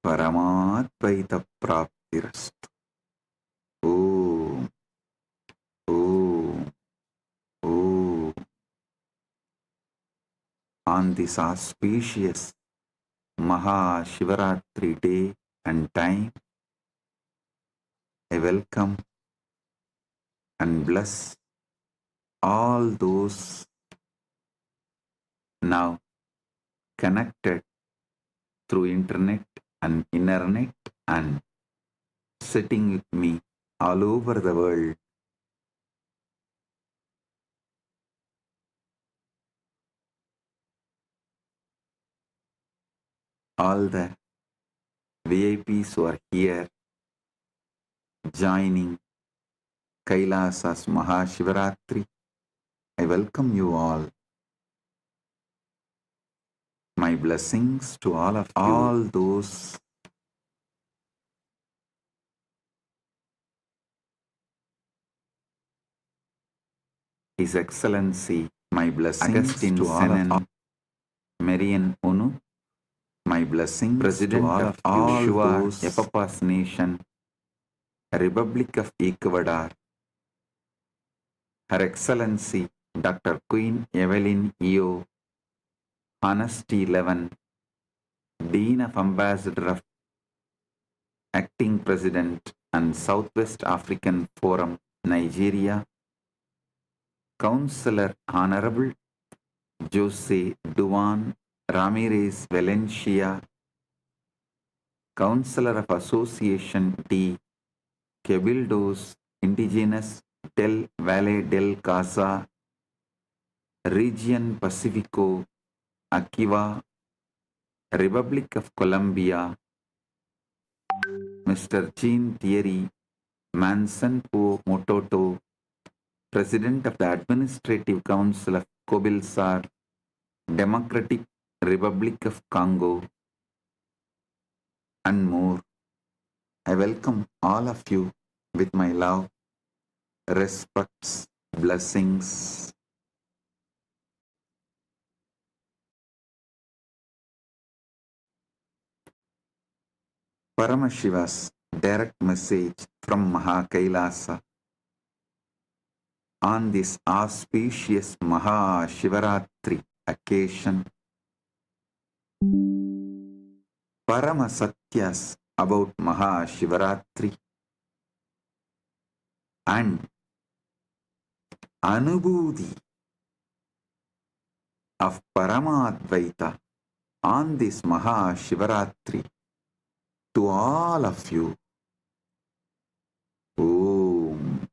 Paramadvaita Praptirastu. Om, Om, Om. On this auspicious Maha Shivaratri day and time, I welcome and bless all those now connected through internet and internet and sitting with me all over the world. All the VIPs who are here joining Kailasa's Mahashivaratri, I welcome you all. My blessings to all of you. All those His Excellency, my blessings Augustine to all of Marian Unu, my blessings President to all of all those Epapas Nation, Republic of Ecuador, Her Excellency Dr. Queen Evelyn Eo, Honesty 11, Dean of Ambassador of Acting President and Southwest African Forum, Nigeria, Councillor Honorable Jose Duan Ramirez Valencia, Councillor of Association D. Cabildos Indigenous del Valle del Casa, Region Pacifico, Akiva, Republic of Colombia, Mr. Jean Thierry Manson-Po Mototo, President of the Administrative Council of Kobilsar, Democratic Republic of Congo, and more. I welcome all of you with my love, respects, blessings. Paramashiva's direct message from Kailasa on this auspicious Maha Shivaratri occasion. Parama Satyas about Maha Shivaratri and Anubhuti of Paramadvaita on this Maha Shivaratri to all of you. Om,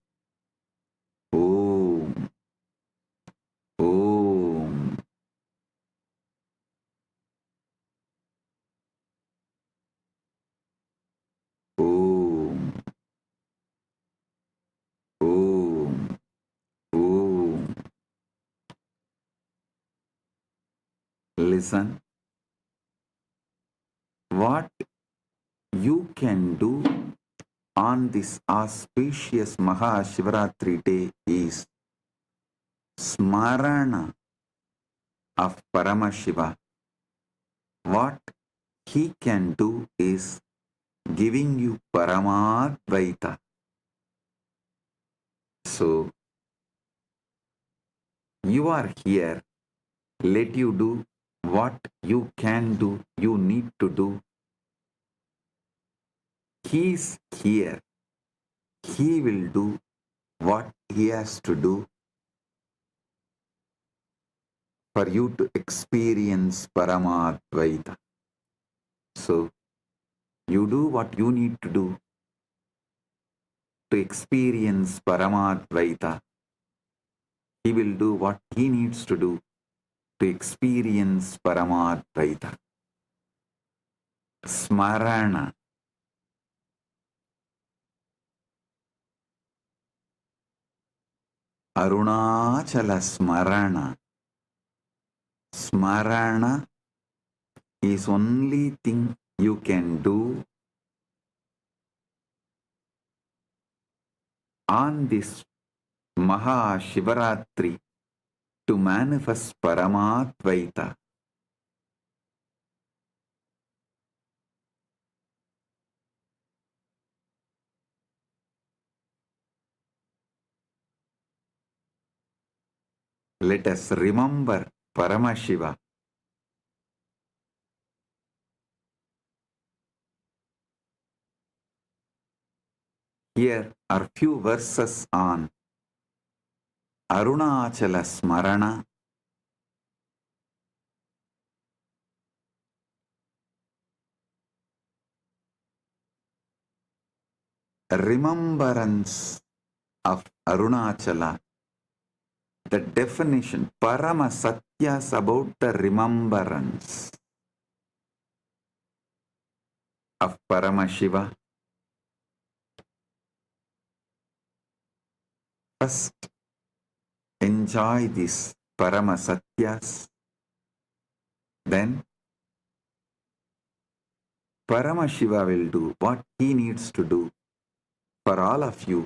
Om, Om. Om, Om, Om. Listen, what you can do on this auspicious Maha Shivaratri day is Smarana of Paramashiva. What he can do is giving you Paramadvaita. So, you are here, let you do what you can do, you need to do. He is here. He will do what he has to do for you to experience Paramadvaita. So, you do what you need to do to experience Paramadvaita. He will do what he needs to do to experience Paramadvaita. Smarana. Arunachala Smarana. Smarana is only thing you can do on this Maha Shivaratri to manifest Paramadvaita. Let us remember Paramashiva. Here are few verses on Arunachala Smarana. Remembrance of Arunachala. The definition, Parama Satyas about the remembrance of Paramashiva. First, enjoy this Parama Satyas. Then, Paramashiva will do what he needs to do for all of you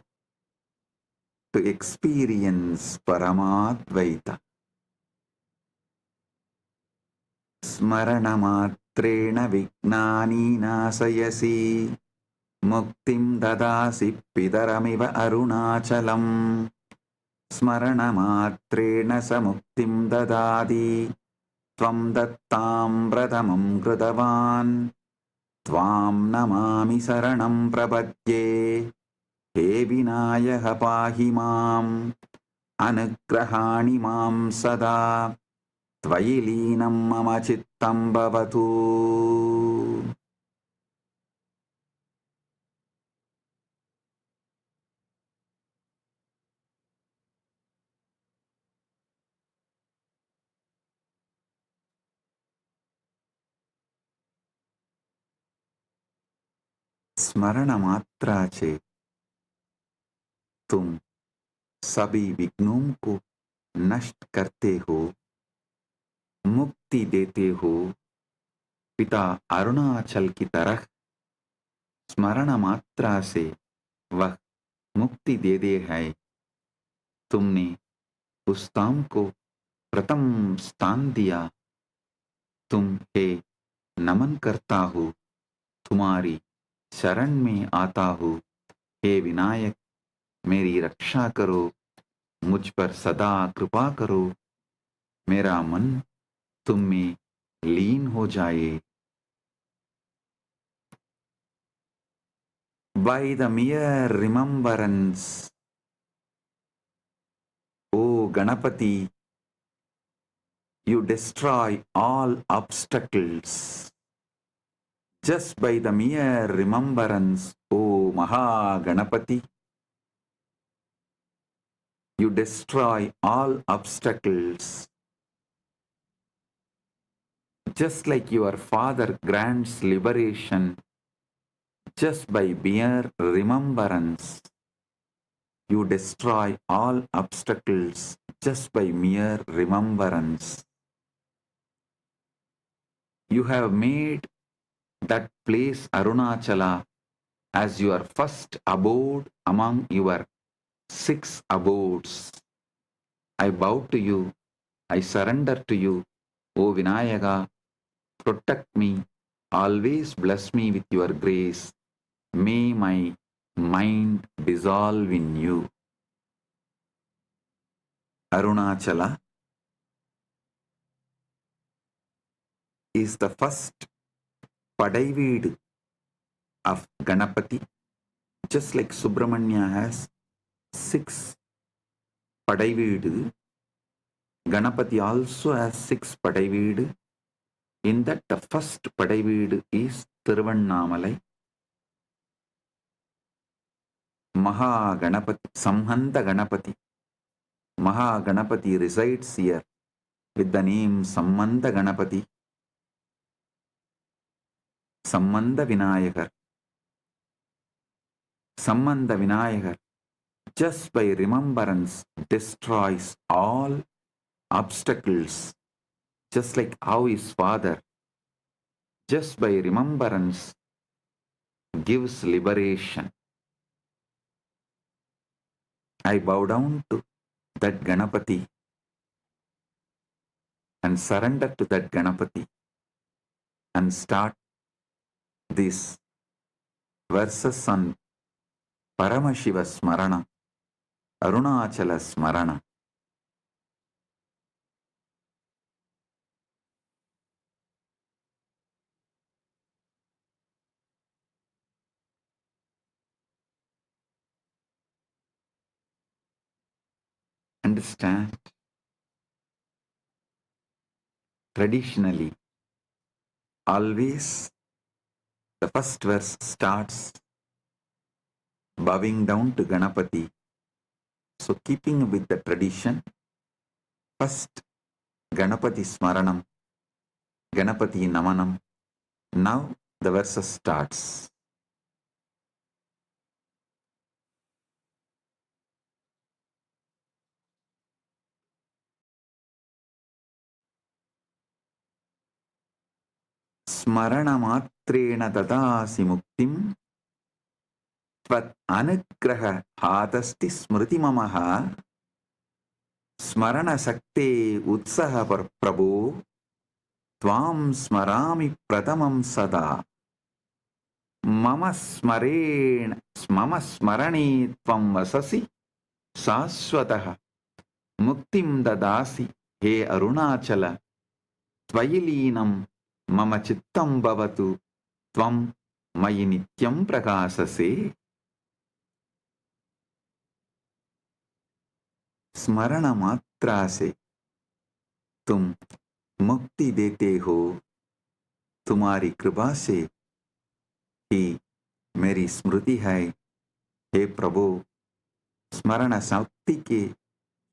to experience Paramadvaita. Smaranamatreena vignani nasayasi muktim dadasi pidaramiva arunachalam. Smaranamatreena samuktim dadadi tvam dattam pratamam krutavan tvam namami saranam prabhadye he vinayaka pahi mam anugrahani mam sada tvayi leenam mama chittam bhavatu. स्मरण मात्रा से तुम सभी विघ्नों को नष्ट करते हो, मुक्ति देते हो। पिता अरुणाचल की तरह स्मरण मात्रा से वह मुक्ति दे दे है। तुमने उस धाम को प्रथम स्थान दिया। तुम हे नमन करता हो, तुम्हारी शरण में आता हो। हे विनायक, मेरी रक्षा करो, मुझ पर सदा कृपा करो। मेरा मन तुम में लीन हो जाए। By the mere remembrance, O Ganapati, you destroy all obstacles. Just by the mere remembrance, O Maha Ganapati, you destroy all obstacles. Just like your father grants liberation, just by mere remembrance, you destroy all obstacles just by mere remembrance. You have made that place Arunachala as your first abode among your 6 abodes. I bow to you, I surrender to you, O Vinayaka. Protect me, always bless me with your grace. May my mind dissolve in you. Arunachala is the first Padaiveedu of Ganapati, just like Subramanya has 6 Padaiveedu. Ganapati also has 6 Padaiveedu. In that, the first Padaiveedu is Thiruvannamalai. Maha Ganapati, Samhanta Ganapati. Maha Ganapati resides here with the name Samhanta Ganapati. Samhanta Vinayakar. Samhanta Vinayakar, just by remembrance, destroys all obstacles, just like how his father, just by remembrance, gives liberation. I bow down to that Ganapati and surrender to that Ganapati and start these verses on Paramashiva Smarana, Arunachala Smarana. Understand? Traditionally, always the first verse starts bowing down to Ganapati. So keeping with the tradition, first Ganapati Smaranam, Ganapati Namanam. Now the verse starts. Smaranamatrena dadasi muktim tvat anugraha hadasti smriti mamaha smarana sakte utsaha prabhu tvam smarami pratamam sada mama smarani tvam vasasi saswataha muktim dadasi he arunachala tvayilinam mama chittam bhavatu tvam mayi nityam prakasase. स्मरण मात्रा से तुम मुक्ति देते हो, तुम्हारी कृपा से ही मेरी स्मृति है हे प्रभु। स्मरण शक्ति के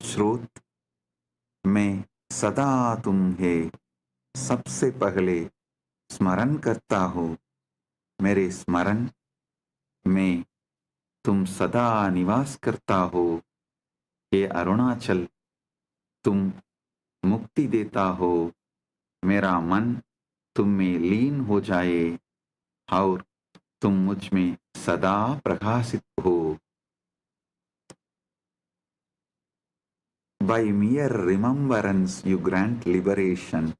स्रोत में सदा तुम्हें सबसे पहले स्मरण करता हूँ। मेरे स्मरण में तुम सदा निवास करता हो हे अरुणाचल। तुम मुक्ति देता हो, मेरा मन तुम में लीन हो जाए और तुम मुझ में सदा प्रकाशित हो। By mere remembrance you grant liberation.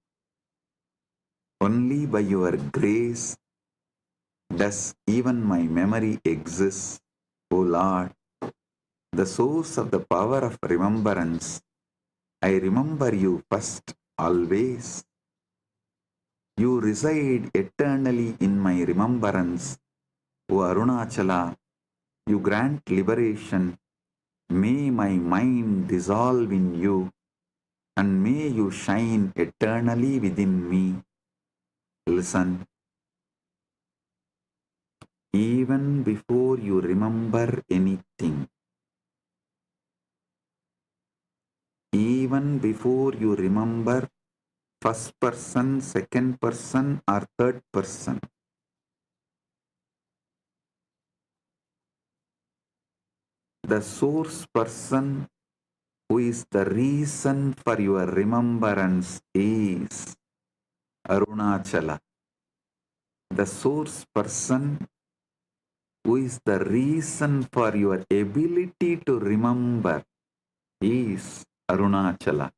Only by your grace does even my memory exist, O Lord. The source of the power of remembrance, I remember you first always. You reside eternally in my remembrance, O Arunachala. You grant liberation. May my mind dissolve in you, and may you shine eternally within me. Listen. Even before you remember anything, even before you remember first person, second person, or third person, the source person who is the reason for your remembrance is Arunachala. The source person who is the reason for your ability to remember is Arunachala.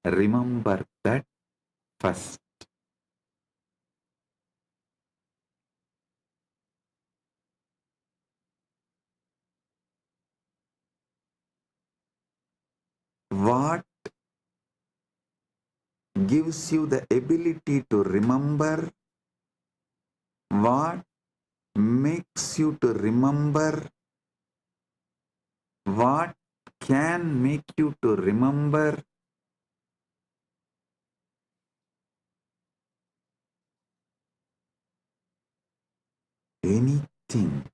Remember that first. What gives you the ability to remember? What makes you to remember? What can make you to remember? Anything.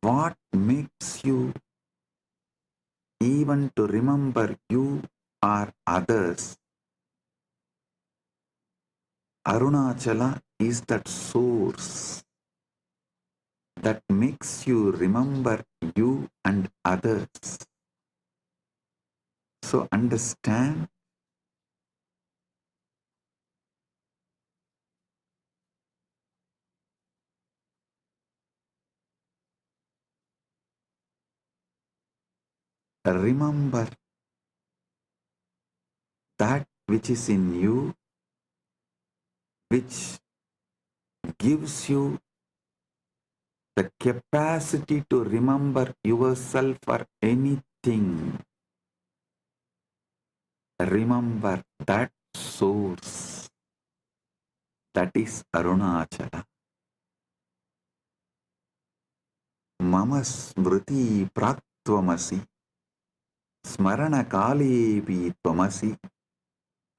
What makes you even to remember you or others? Arunachala is that source that makes you remember you and others. So understand, remember that which is in you, which gives you the capacity to remember yourself or anything. Remember that source. That is Arunachala. mama smriti praktvamasi, smarana kalepi tvamasi,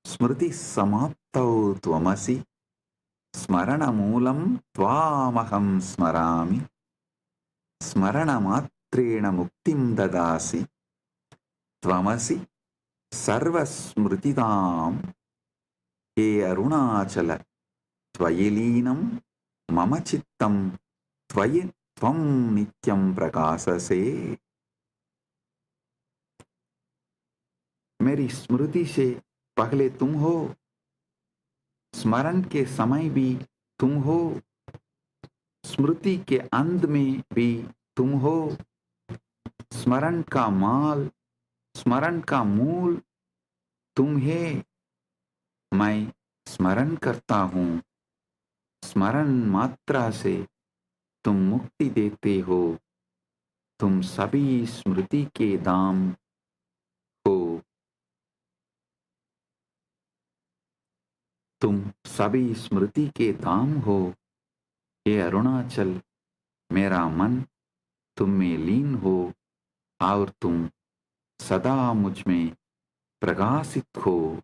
smriti samaptau tvamasi, smarana moolam tvamaham smarami, smarana matrena muktim dadasi, tvamasi sarvasmrititam, he arunachala tvayilinam mama chittam tvayi tvam nityam prakasase. मेरी स्मृति से पहले तुम हो, स्मरण के समय भी तुम हो, स्मृति के अंत में भी तुम हो, स्मरण का माल, स्मरण का मूल तुम है। मैं स्मरण करता हूँ, स्मरण मात्रा से तुम मुक्ति देते हो, तुम सभी स्मृति के धाम हो, तुम सभी स्मृति के धाम हो। हे अरुणाचल, मेरा मन तुम में लीन हो और तुम सदा मुझ में प्रकाशित हो।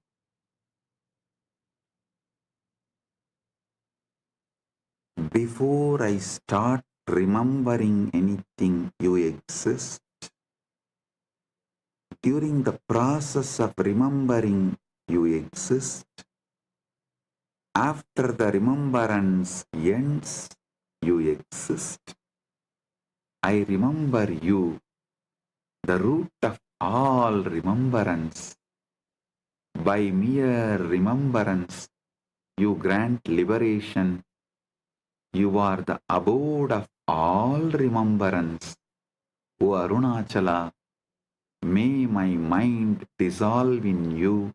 Before I start remembering anything, you exist. During the process of remembering, you exist. After the remembrance ends, you exist. I remember you, the root of all remembrance. By mere remembrance, you grant liberation. You are the abode of all remembrance. O Arunachala, may my mind dissolve in you,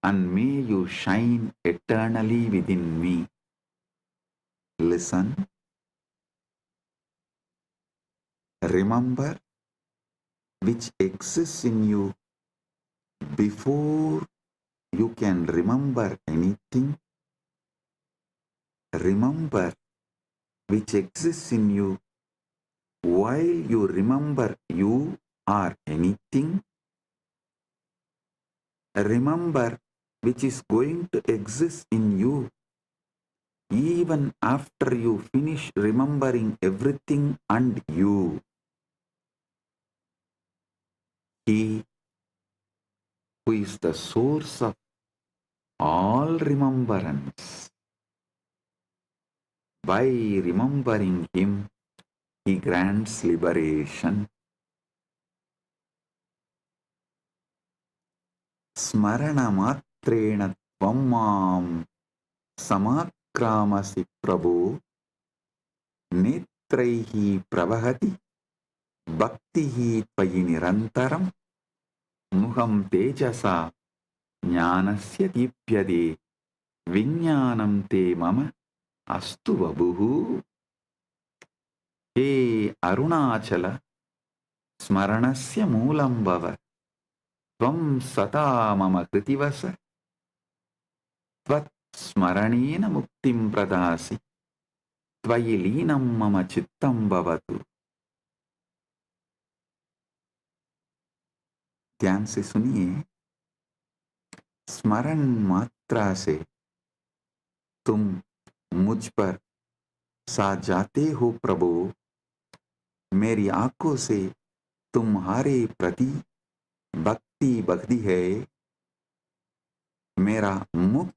and may you shine eternally within me. Listen. Remember, which exists in you before you can remember anything. Remember, which exists in you while you remember you or anything. Remember, which is going to exist in you even after you finish remembering everything and you. He who is the source of all remembrance. By remembering him, he grants liberation. Smarana matrena tvam mam samakramasi prabhu netraihi pravahati bhaktihi tvayi nirantaram muham tejasa jnanasya dipyade viññānam te mama astu vabuhu. He Arunachala, smaranasya moolam bhava, tvam sata mama kritivasa, tvat smaranena muktim pradasi, tvayi līnam mama chittam bhavatu. ध्यान से सुनिए, स्मरण मात्रा से तुम मुझ पर सा जाते हो प्रभु। मेरी आंखों से तुम्हारे प्रति भक्ति बगती है। मेरा मुख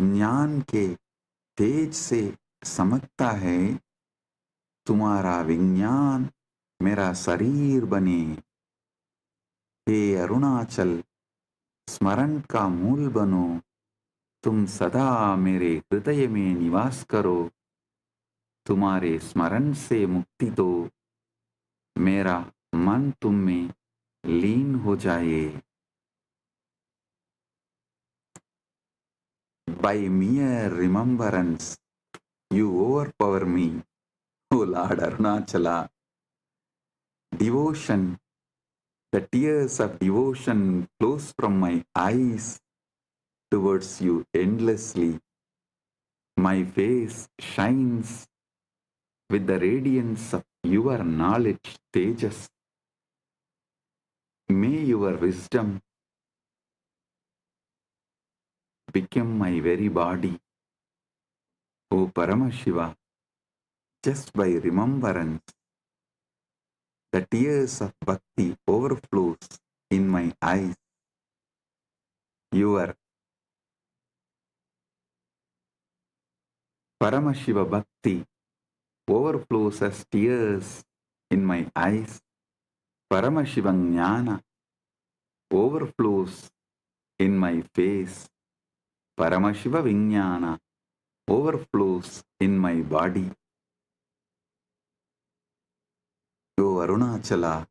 ज्ञान के तेज से समकता है। तुम्हारा विज्ञान मेरा शरीर बने। हे अरुणाचल, स्मरण का मूल बनो। तुम सदा मेरे हृदय में निवास करो। तुम्हारे स्मरण से मुक्ति दो। मेरा मन तुम में लीन हो जाए। By mere remembrance, you overpower me, O Lord Arunachala. Devotion, the tears of devotion flows from my eyes towards you endlessly. My face shines with the radiance of your knowledge tejas. May your wisdom become my very body. O Paramashiva, just by remembrance, the tears of bhakti overflows in my eyes. Your Paramashiva bhakti overflows as tears in my eyes. Paramashiva jnana overflows in my face. Paramashiva vijnana overflows in my body. O Arunachala,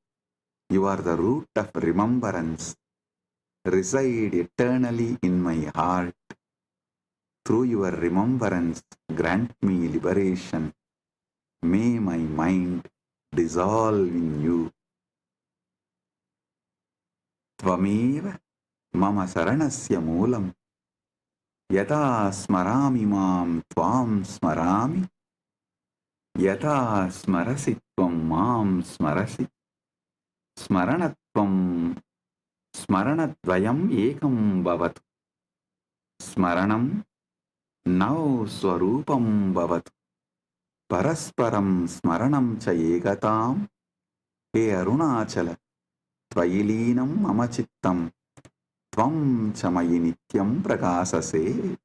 you are the root of remembrance. Reside eternally in my heart. Through your remembrance, grant me liberation. May my mind dissolve in you. Tvameva mama saranasya moolam. Yata smarami mam tvam smarami. Yata smarasi tvam mam smarasi. Smaranatvam smaranadvayam ekam bhavatu. Smaranam now swarupam bhavatu. Parasparam smaranam cha egatam. He Arunachala, tvayilinam mama chittam. Tvam cha mayi nityam prakasase.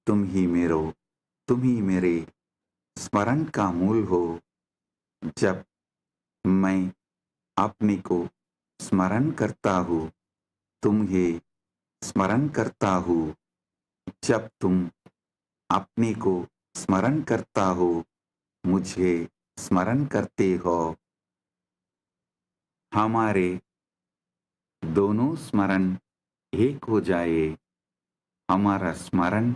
तुम ही मेरे स्मरण का मूल हो. जब मैं अपने को स्मरण करता हूँ, तुम्हें स्मरण करता हूँ. जब तुम अपने को स्मरण करता हो, मुझे स्मरण करते हो. हमारे दोनों स्मरण एक हो जाए. हमारा स्मरण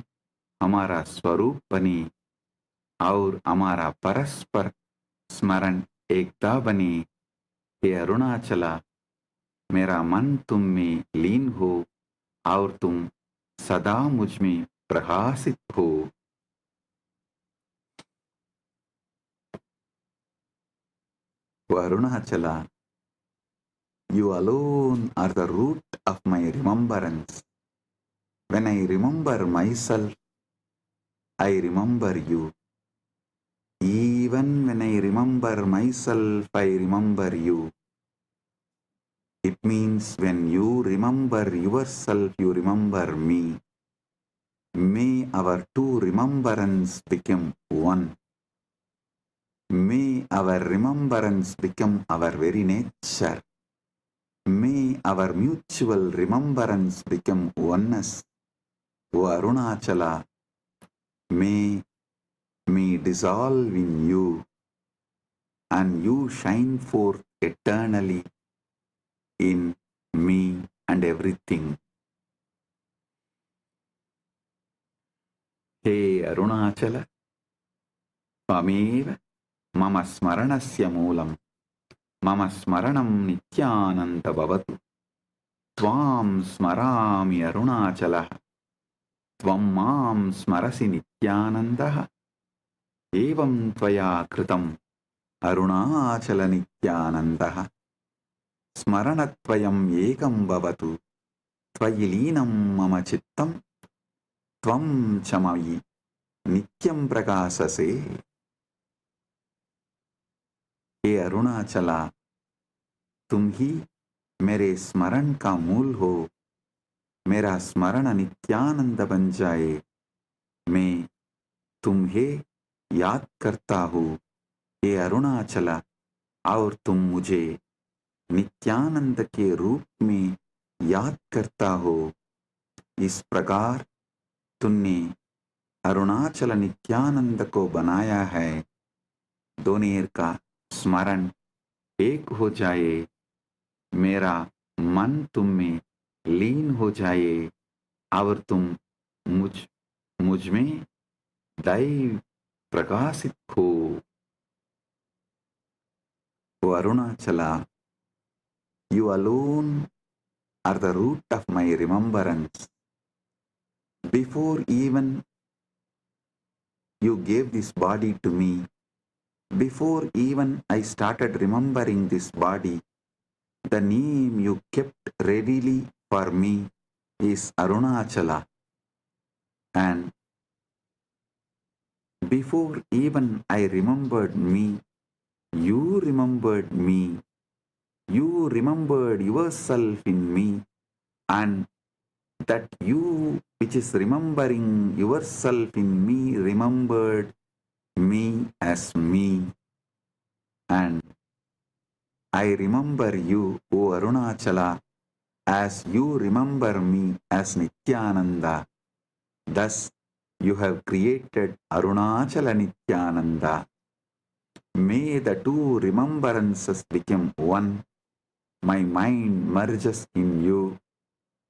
हमारा स्वरूप बने और हमारा परस्पर स्मरण एकता बने. हे अरुणाचला, मेरा मन तुम में लीन हो और तुम सदा मुझ में प्रकाशित हो. O Arunachala, you alone are the root of my remembrance. When I remember myself, I remember you. Even when I remember myself, I remember you. It means when you remember yourself, you remember me. May our two remembrance become one. May our remembrance become our very nature. May our mutual remembrance become oneness. O Arunachala, may me dissolve in you and you shine forth eternally in me and everything. Hey Arunachala, Tvameva mama smaranasya moolam. Mama smaranam Nithyananda bhavatu. Tvam smarami Arunachalah. Tvam mam smarasi Nithyanandaha. Evam tvaya kritam Arunachala Nithyanandaha. Smaranatvayam ekam bhavatu. Tvayilinam mama chittam. Tvam chamayi nityam prakasase. हे अरुणाचला, तुम ही मेरे स्मरण का मूल हो. मेरा स्मरण नित्यानंद बन जाए. मैं तुम्हें याद करता हूँ हे अरुणाचला, और तुम मुझे नित्यानंद के रूप में याद करता हो. इस प्रकार तुमने अरुणाचल नित्यानंद को बनाया है. दोनों का स्मरण एक हो जाए. मेरा मन तुम में लीन हो जाए और तुम मुझ में दैव प्रकाशित हो. O Arunachala, you alone are the root of my remembrance. Before even you gave this body to me, before even I started remembering this body, the name you kept readily for me is Arunachala. And before even I remembered me, you remembered me. You remembered yourself in me, and that you which is remembering yourself in me remembered me as me. And I remember you, O Arunachala, as you remember me as Nithyananda. Thus, you have created Arunachala Nithyananda. May the two remembrances become one. My mind merges in you,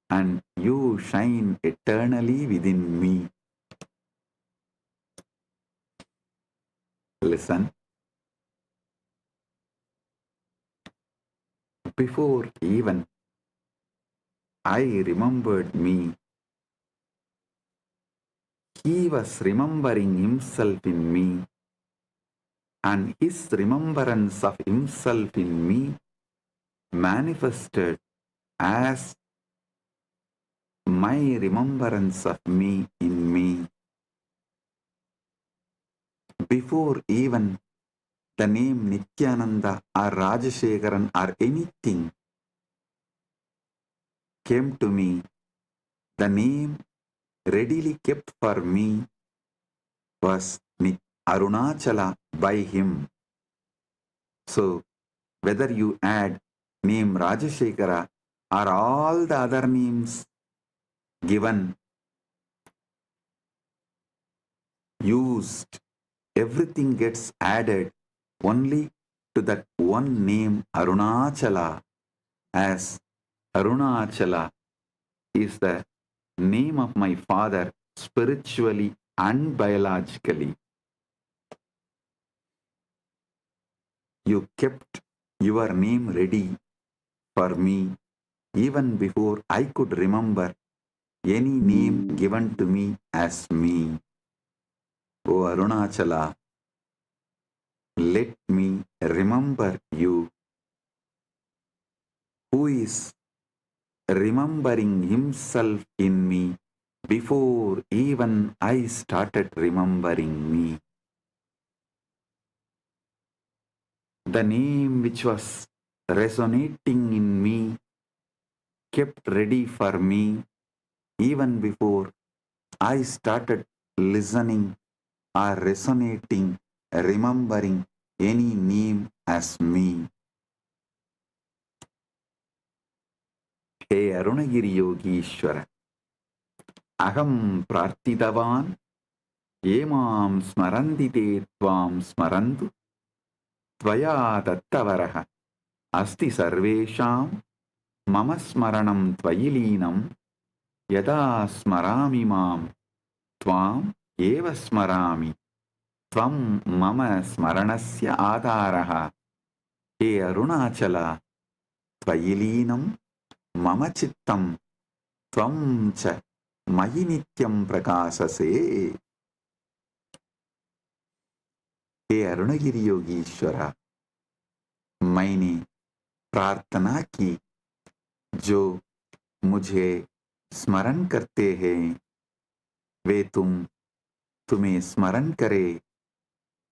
and you shine eternally within me. Listen. Before even I remembered me, he was remembering himself in me, and his remembrance of himself in me manifested as my remembrance of me in me. Before even the name Nithyananda or Rajashekaran or anything came to me, the name readily kept for me was Arunachala by him. So, whether you add name Rajashekara or all the other names given, used, everything gets added only to that one name Arunachala, as Arunachala is the name of my father spiritually and biologically. You kept your name ready for me even before I could remember any name given to me as me. O Arunachala, let me remember you, who is remembering himself in me before even I started remembering me. The name which was resonating in me kept ready for me even before I started listening or resonating, remembering any name as me. Hey Arunagiri Yogishwara, Aham Prarthidavan, Yemam Smarandite Tvam Smarantu, Tvaya Dattavaraha, Asti Sarvesham, Mama Smaranam Tvayilinam, Yada Smarami Mam, Tvam Eva Smarami, Tvam Mama Smaranasya Adaraha, He Arunachala, Tvayilinam, Mama Chittam, Tvam Cha, Mayi Nityam Prakasase. हे अरुणगिरी योगीश्वरा, मैंने प्रार्थना की, जो मुझे स्मरण करते हैं वे तुम्हें स्मरण करे।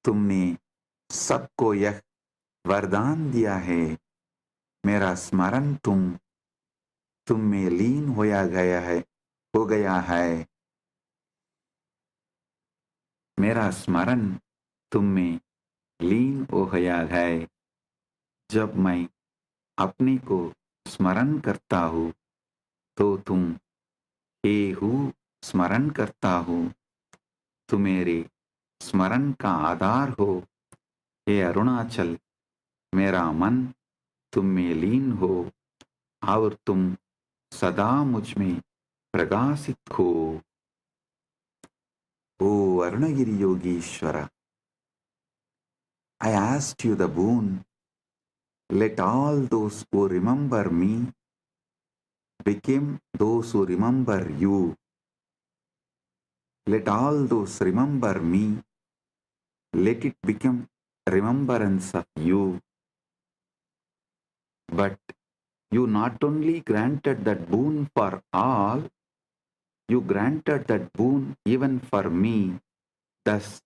तुमने सबको यह वरदान दिया है, मेरा स्मरण तुम में लीन हो गया है। मेरा स्मरण तुम में लीन हो गया है। जब मैं अपने को स्मरण करता हूँ तो तुम हे हूँ स्मरण करता हूँ, तुम मेरे स्मरण का आधार हो। हे अरुणाचल, मेरा मन तुम में लीन हो और तुम सदा मुझ में प्रकाशित हो। O Arunagiri Yogishwara, I asked you the boon, let all those who remember me become those who remember you. Let all those remember me let it become remembrance of you. But you not only granted that boon for all, you granted that boon even for me. Thus,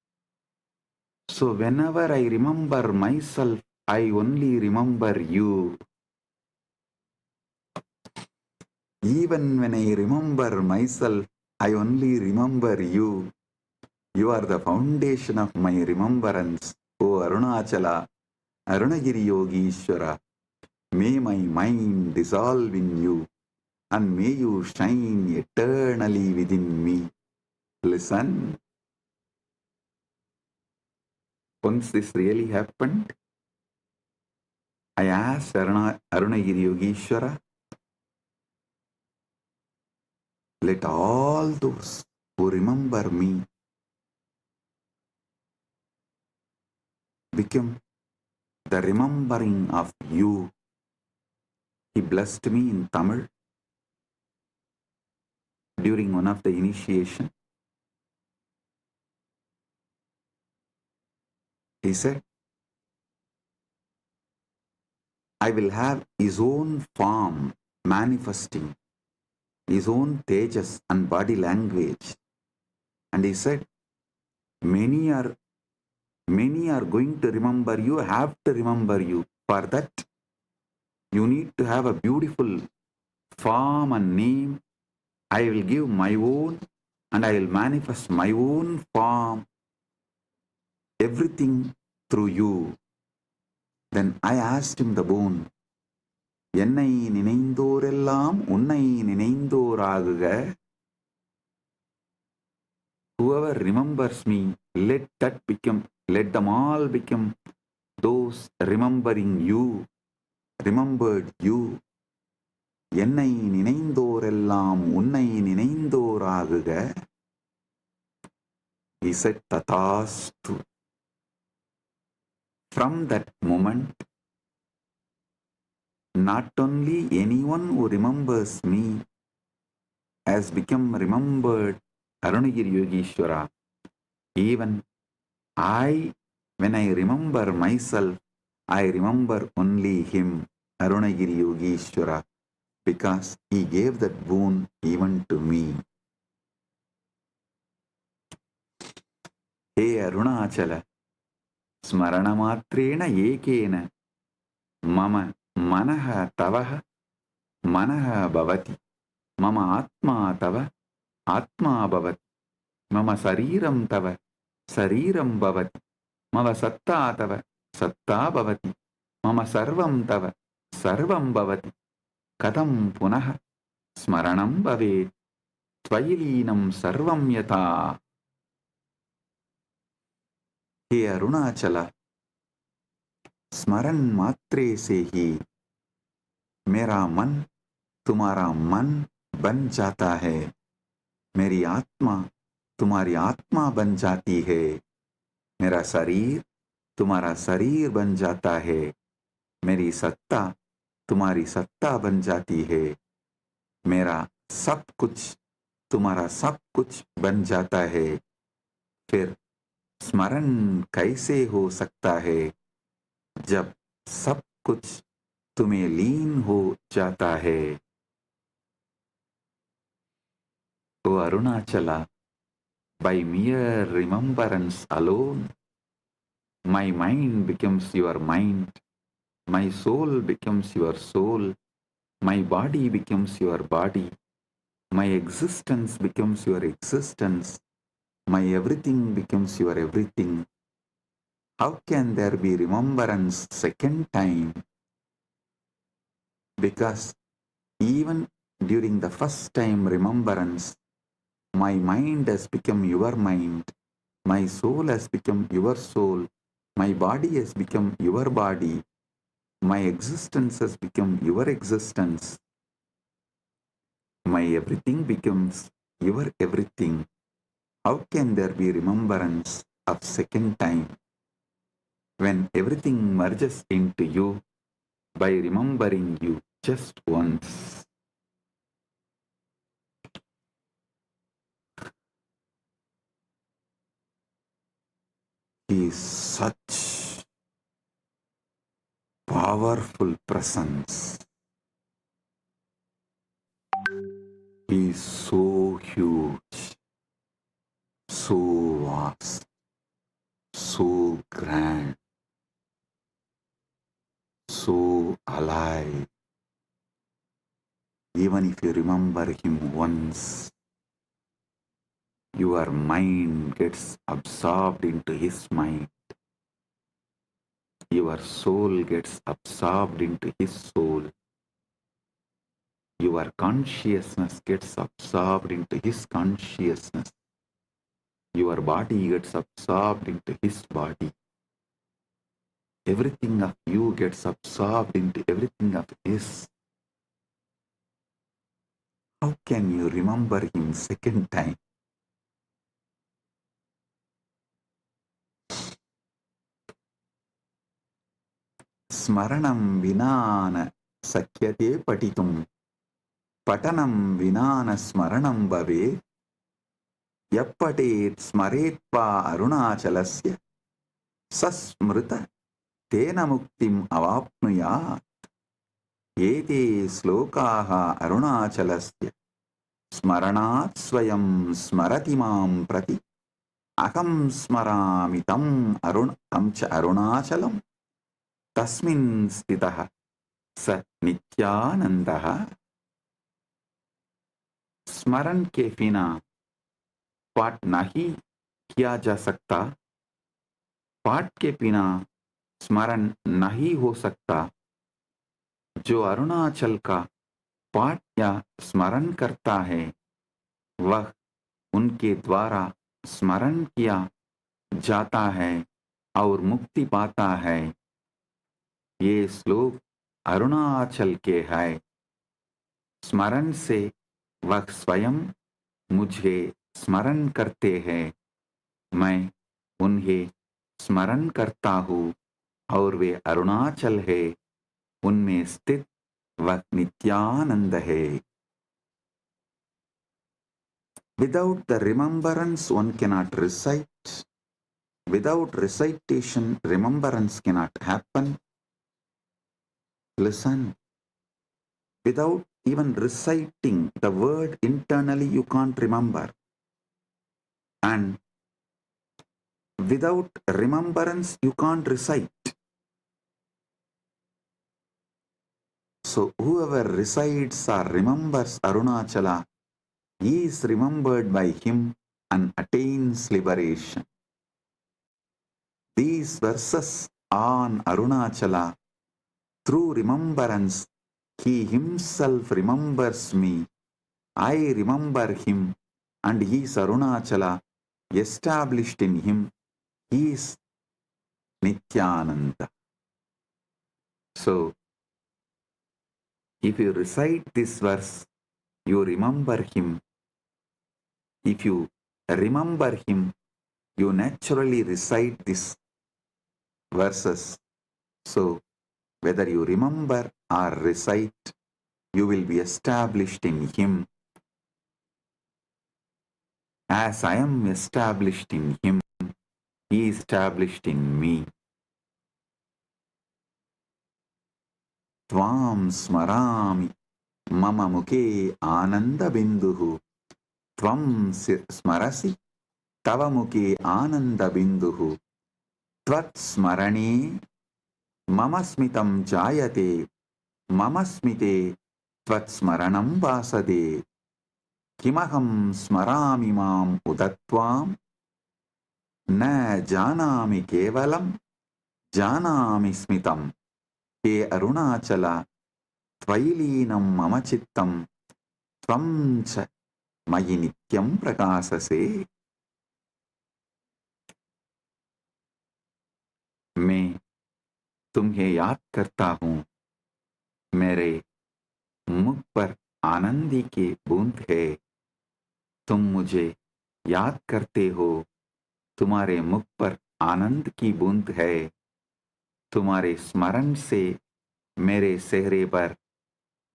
so whenever I remember myself, I only remember you. Even when I remember myself, I only remember you. You are the foundation of my remembrance, O Arunachala, Arunagiri Yogishwara. May my mind dissolve in you, and may you shine eternally within me. Listen, once this really happened, I asked Arunagiri Yogishwara, let all those who remember me become the remembering of you. He blessed me in Tamil during one of the initiation. He said, I will have his own form manifesting, his own tejas and body language. And he said, many are going to remember you, have to remember you. For that, you need to have a beautiful form and name. I will give my own, and I will manifest my own form, everything through you. Then I asked him the boon. என்னை நினைந்தோரெல்லாம் உன்னை நினைந்தோராகுக. Whoever remembers me, let them all become those remembering you, remembered you. என்னை நினைந்தோரெல்லாம் உன்னை நினைந்தோராகுக. He said, Tathastu. From that moment, not only anyone who remembers me has become remembered Arunagiri Yogishwara, even when I remember myself, I remember only him, Arunagiri Yogishwara, because he gave that boon even to me. Hey Arunachala, Smarana Matrena Ekena, Mama Manaha Tavaha, Manaha Bhavati, Mama Atma Tava, Atma Bhavati, Mama Sariram Tava, Sariram Bhavati, Mama Satta Tava, Satta Bhavati, Mama Sarvam Tava, Sarvam Bhavati, Katham Punaha, Smaranam Bhavet, Tvayilinam Sarvam Yata. Hey Arunachala, स्मरण मात्रे से ही मेरा मन तुम्हारा मन बन जाता है, मेरी आत्मा तुम्हारी आत्मा बन जाती है, मेरा शरीर तुम्हारा शरीर बन जाता है, मेरी सत्ता तुम्हारी सत्ता बन जाती है, मेरा सब कुछ तुम्हारा सब कुछ बन जाता है. फिर स्मरण कैसे हो सकता है जब सब कुछ तुम्हें लीन हो जाता है. O Arunachala, by mere remembrance alone, my mind becomes your mind, my soul becomes your soul, my body becomes your body, my existence becomes your existence, my everything becomes your everything. How can there be remembrance second time? Because even during the first time remembrance, my mind has become your mind, my soul has become your soul, my body has become your body, my existence has become your existence, my everything becomes your everything. How can there be remembrance of second time? When everything merges into you by remembering you just once. He is such powerful presence. He is so huge, so vast, so grand, so alive. Even if you remember him once, your mind gets absorbed into his mind. Your soul gets absorbed into his soul. Your consciousness gets absorbed into his consciousness. Your body gets absorbed into his body. Everything of you gets absorbed into everything of his. How can you remember him second time? Smaranam vinana sakyate patitum. Patanam vinana smaranam bhave. Yappatet smaretva arunachalasya. Sasmrita tena muktim avapnuyat. Ete slokaha arunachalasya. Smaranat swayam smarati mam prati. Aham smarami tam cha arunachalam. Tasmin stitaha स नित्यानंदः. स्मरण के बिना पाठ नहीं किया जा सकता, पाठ के बिना स्मरण नहीं हो सकता. जो अरुणाचल का पाठ या स्मरण करता है वह उनके द्वारा स्मरण किया जाता है और मुक्ति पाता है. ये श्लोक अरुणाचल के है. स्मरण से वह स्वयं मुझे स्मरण करते हैं, मैं उन्हें स्मरण करता हूँ और वे अरुणाचल है, उनमें स्थित वह नित्यानंद है. Without the remembrance one cannot recite. Without recitation remembrance cannot happen. Listen. Without even reciting the word internally you can't remember. And without remembrance you can't recite. So whoever recites or remembers Arunachala, he is remembered by him and attains liberation. These verses on Arunachala, through remembrance, he himself remembers me, I remember him, and he is Arunachala, established in him, he is Nithyananda. So, if you recite this verse, you remember him. If you remember him, you naturally recite these verses. So, whether you remember or recite, you will be established in him. As I am established in him, he is established in me. Tvam smarami mama mukhe ananda binduhu. Tvam smarasi tava mukhe ananda binduhu. Tvat smarane mama smitam jayate. Mama smite tvat smaranam vasade. Kimaham smarami mam udatvam. Na janami kevalam janami smitam. He Arunachala tvailinam mama chittam tvam cha mayi nityam prakasase. मैं तुम्हें याद करता हूँ, मेरे मुख पर आनंदी की बूंद है. तुम मुझे याद करते हो, तुम्हारे मुख पर आनंद की बूंद है. तुम्हारे स्मरण से मेरे चेहरे पर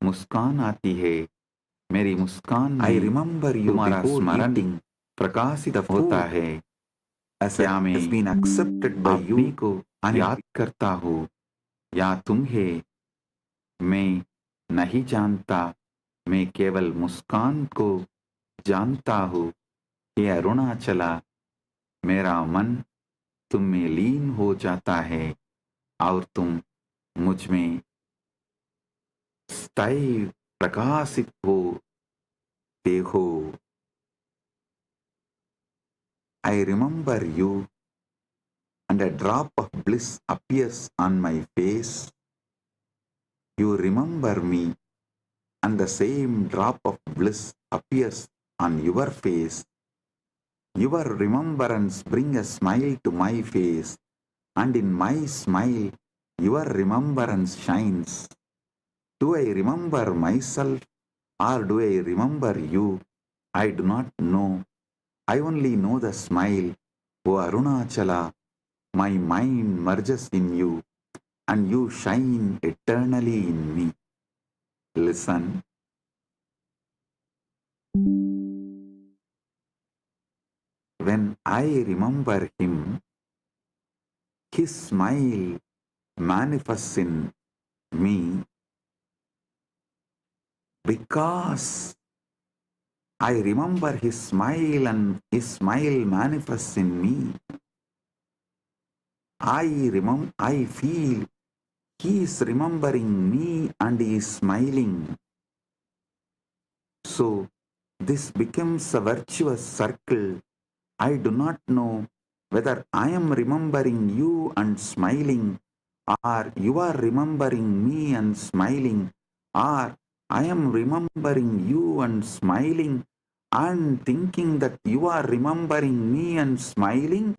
मुस्कान आती है. मेरी मुस्कान आई रिमेंबर यू, तुम्हारा स्मरण प्रकाशित होता है. क्या मैं has been accepted by you अपने को याद करता हूँ या तुम्हें मैं नहीं जानता, मैं केवल मुस्कान को जानता हूँ। हे अरुणाचला, मेरा मन तुम में लीन हो जाता है और तुम मुझ में स्थायी प्रकाशित होते हो। I remember you and a drop of bliss appears on my face. You remember me and the same drop of bliss appears on your face. Your remembrance brings a smile to my face, and in my smile your remembrance shines. Do I remember myself or do I remember you? I do not know. I only know the smile. O Arunachala, my mind merges in you and you shine eternally in me. Listen. When I remember him, his smile manifests in me because I remember his smile and his smile manifests in me. I feel he is remembering me and he is smiling. So this becomes a virtuous circle. I do not know whether I am remembering you and smiling, or you are remembering me and smiling, or I am remembering you and smiling and thinking that you are remembering me and smiling,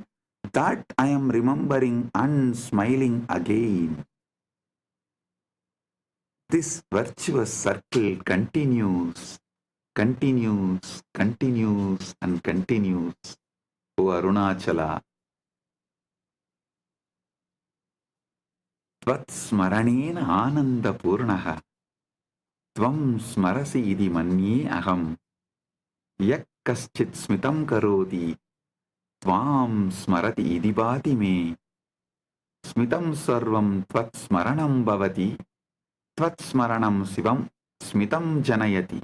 that I am remembering and smiling again. This virtuous circle continues and continues. O Arunachala, त्वत्स्मरणेन आनन्दपूर्णः त्वं स्मरसि इति मन्ये अहम्। यः कश्चित् स्मितं करोति त्वां स्मरति इति भाति मे। स्मितं सर्वं त्वत्स्मरणं भवति, त्वत्स्मरणं शिवं स्मितं जनयति।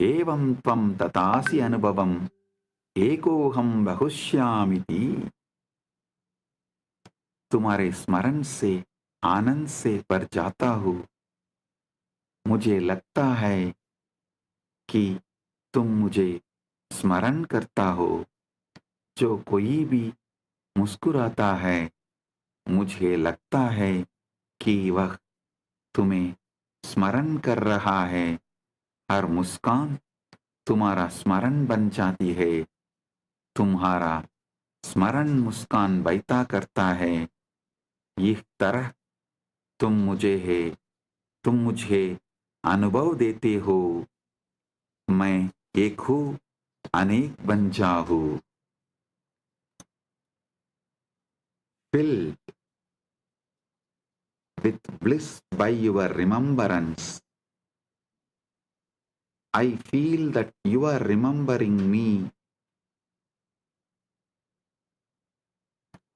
एवं त्वं ततासि अनुभवम् एकोऽहं बहुश्यामिति। तुम्हारे स्मरण से आनंद से भर जाता हूँ। मुझे लगता है कि तुम मुझे स्मरण करता हो। जो कोई भी मुस्कुराता है, मुझे लगता है कि वह तुम्हें स्मरण कर रहा है। हर मुस्कान तुम्हारा स्मरण बन जाती है। तुम्हारा स्मरण मुस्कान बहता करता है। इस तरह तुम मुझे अनुभव देते हो। मैं एक हूँ, अनेक बन जाऊँ। Filled with bliss by your remembrance, I feel that you are remembering me.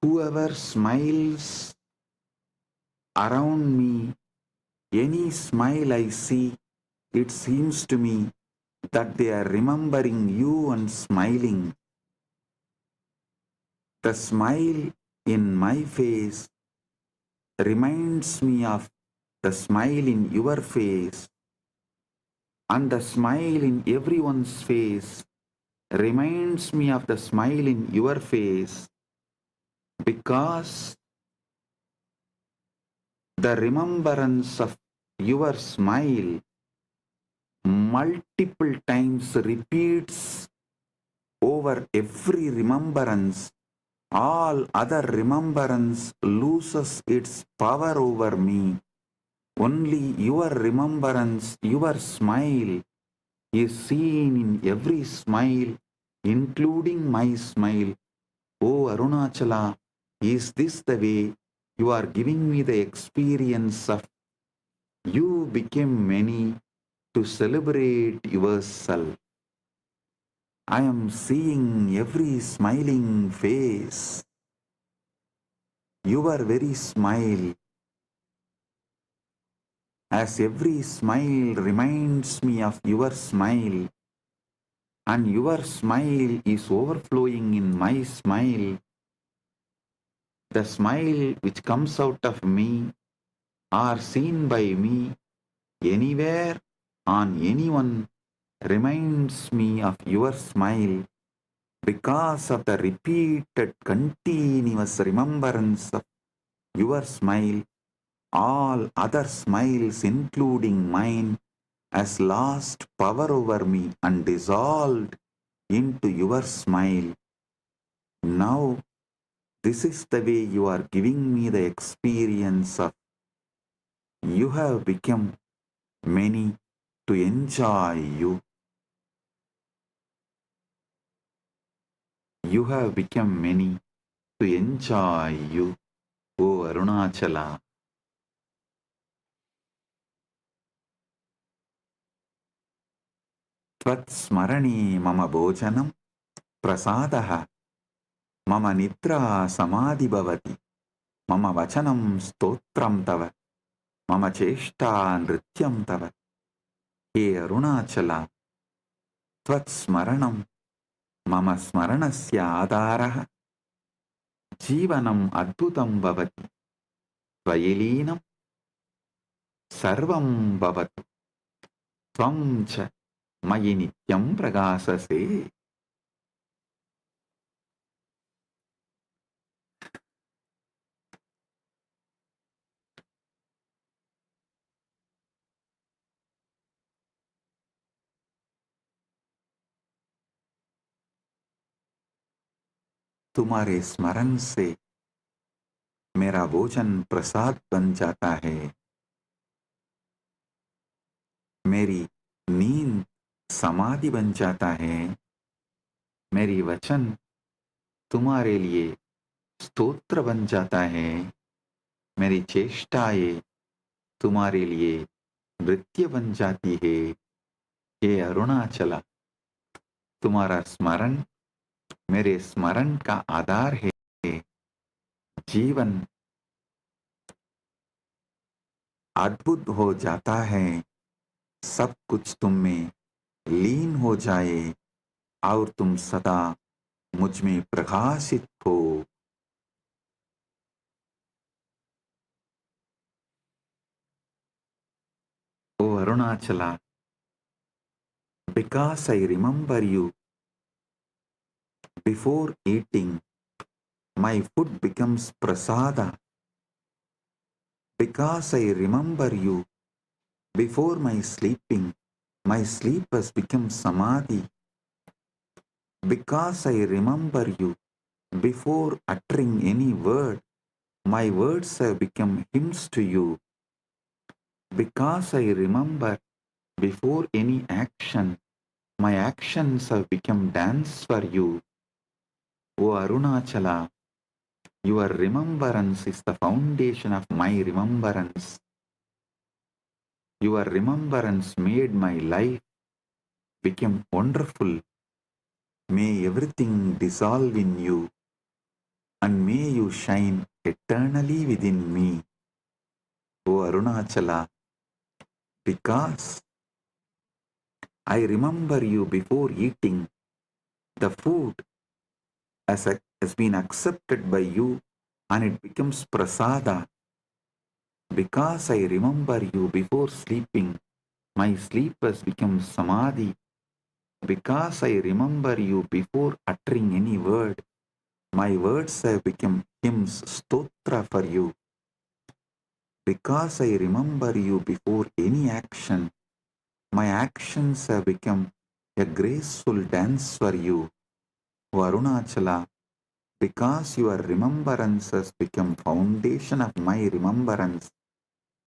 Whoever smiles around me, any smile I see, it seems to me that they are remembering you and smiling. The smile in my face reminds me of the smile in your face, and the smile in everyone's face reminds me of the smile in your face, because the remembrance of your smile multiple times repeats over every remembrance. All other remembrance loses its power over me. Only your remembrance, your smile, is seen in every smile, including my smile. O Arunachala, is this the way you are giving me the experience of you became many to celebrate yourself? I am seeing every smiling face. Your very smile, as every smile reminds me of your smile, and your smile is overflowing in my smile. The smile which comes out of me or seen by me anywhere on anyone reminds me of your smile because of the repeated continuous remembrance of your smile. All other smiles, including mine, has lost power over me and dissolved into your smile. Now, this is the way you are giving me the experience of you have become many to enjoy you. You have become many to enjoy you, O Arunachala. Tvatsmarane mama bhojanam prasadaha mama nitra samadhi bhavati mama vachanam stotram tava mama cheshta nrityam tava. He Arunachala, Tvatsmaranam mama smaranasya adaraha जीवनम अद्भुतम भवति त्वयिलीनं सर्वं भवतु त्वं च मयि नित्यं प्रकाशसे. तुम्हारे स्मरण से मेरा भोजन प्रसाद बन जाता है. मेरी नींद समाधि बन जाता है. मेरी वचन तुम्हारे लिए स्तोत्र बन जाता है. मेरी चेष्टाएं तुम्हारे लिए नृत्य बन जाती है. हे अरुणाचला, तुम्हारा स्मरण मेरे स्मरण का आधार है. जीवन अद्भुत हो जाता है. सब कुछ तुम में लीन हो जाए और तुम सदा मुझ में प्रकाशित हो. O Arunachala, because I remember you, before eating, my food becomes prasada. Because I remember you, before my sleeping, my sleep has become samadhi. Because I remember you, before uttering any word, my words have become hymns to you. Because I remember, before any action, my actions have become dance for you. O Arunachala, your remembrance is the foundation of my remembrance. Your remembrance made my life become wonderful. May everything dissolve in you, and may you shine eternally within me. O Arunachala, because I remember you before eating, the food has been accepted by you and it becomes prasada. Because I remember you before sleeping, my sleep has become samadhi. Because I remember you before uttering any word, my words have become hymns, stotra for you. Because I remember you before any action, my actions have become a graceful dance for you. O Arunachala, because your remembrance has become foundation of my remembrance,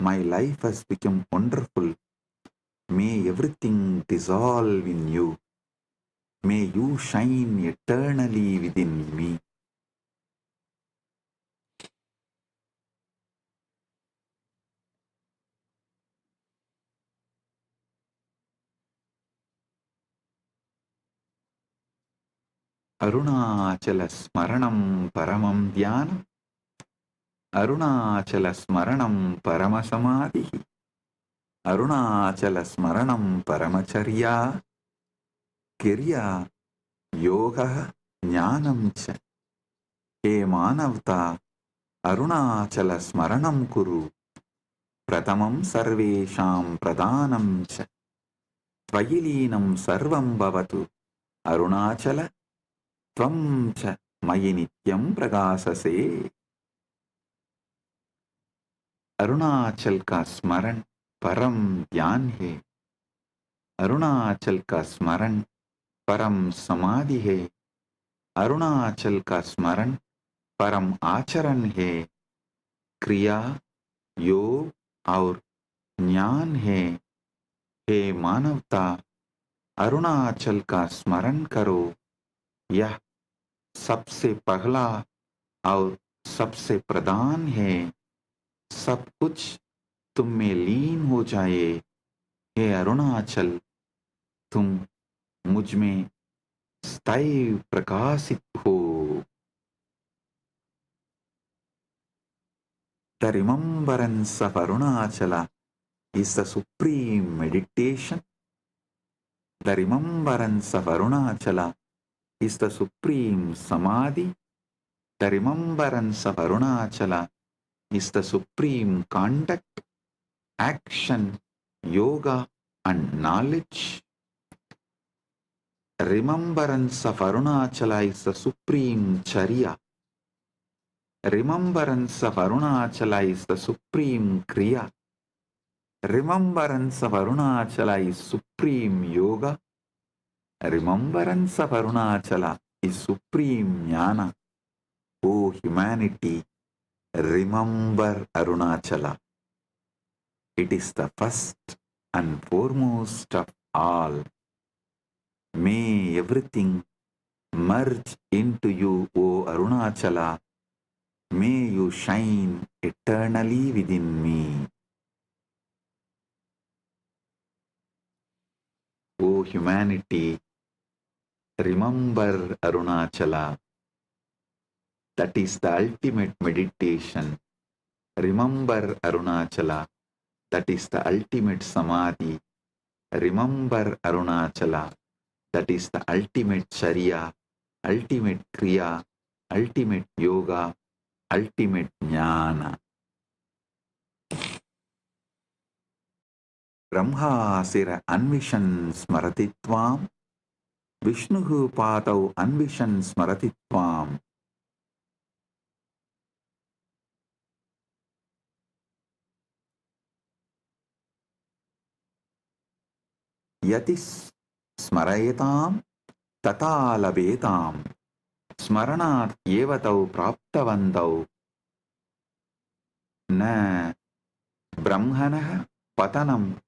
my life has become wonderful. May everything dissolve in you. May you shine eternally within me. Arunachal स्मरणं परमं ध्यानम् अरुणाचल स्मरणं परमसमाधिः अरुणाचल स्मरणं परमचर्या क्रिया योगः ज्ञानं च हे मानवता अरुणाचल स्मरणं कुरु प्रथमं सर्वेषां प्रधानं च त्वयि लीनं सर्वं भवतु अरुणाचल त्वं च मयि नित्यं प्रकाशसे। अरुणाचल का स्मरण परम ध्यान है, अरुणाचल का स्मरण परम समाधि है, अरुणाचल का स्मरण परम आचरण है, क्रिया योग और ज्ञान है। हे मानवता अरुणाचल का स्मरण करो, यह सबसे पहला और सबसे प्रधान है। सब कुछ तुम में लीन हो जाए। हे अरुणाचल तुम मुझ में स्थायी प्रकाशित हो। The remembrance of Arunachala is the supreme meditation. The remembrance of Arunachala is the supreme samadhi. The remembrance of Arunachala is the supreme conduct, action, yoga and knowledge. Remembrance of Arunachala is the supreme charya. Remembrance of Arunachala is the supreme kriya. Remembrance of Arunachala is supreme yoga. Remembrance of Arunachala is supreme jnana. O humanity, remember Arunachala. It is the first and foremost of all. May everything merge into you, O Arunachala. May you shine eternally within me. O humanity, remember Arunachala. That is the ultimate meditation. Remember Arunachala. That is the ultimate samadhi. Remember Arunachala. That is the ultimate charya, ultimate kriya, ultimate yoga, ultimate jnana. Brahmasira anvishan smaratitvam, Vishnuhu padau anvishan smaratitvam. Yatis smarayetam tata labetam, smaranat yevatau praptavantau, na brahmanah patanam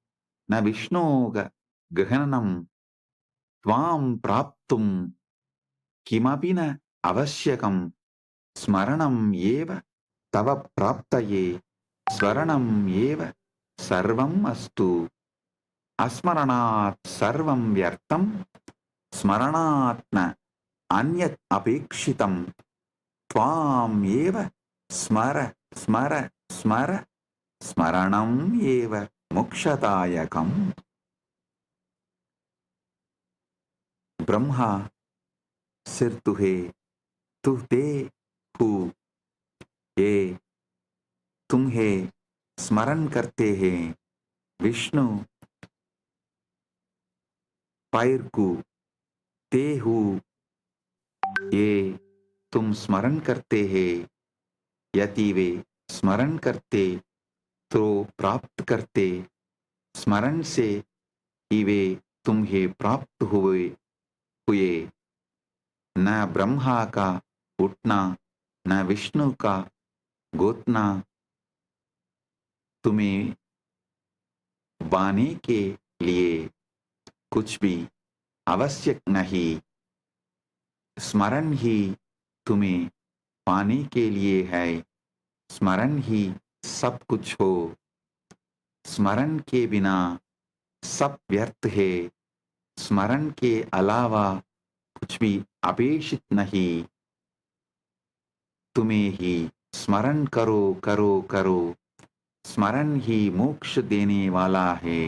na vishnoga gahanam tvam praptum kimapina avasyakam smaranam yeva tava praptaye swaranam yeva sarvam astu asmaranat sarvam vyartam smaranatna anyat apekshitam tvam yeva smara smara smara smaranam yeva mokshatayakam. Brahma सिर तुहे तुहते who, ये तुम्हें स्मरण करते हैं। विष्णु पैर को ते हु, ये तुम स्मरण करते हैं। यदि वे स्मरण करते तो प्राप्त करते, स्मरण से ही वे तुम्हें प्राप्त हुए। न ब्रह्मा का उठना न विष्णु का गोतना तुम्हें पाने के लिए कुछ भी आवश्यक नहीं। स्मरण ही तुम्हें पाने के लिए है। स्मरण ही सब कुछ हो। स्मरण के बिना सब व्यर्थ है। स्मरण के अलावा कुछ भी अपेक्षित नहीं, तुम्हें ही स्मरण करो करो करो, स्मरण ही मोक्ष देने वाला है।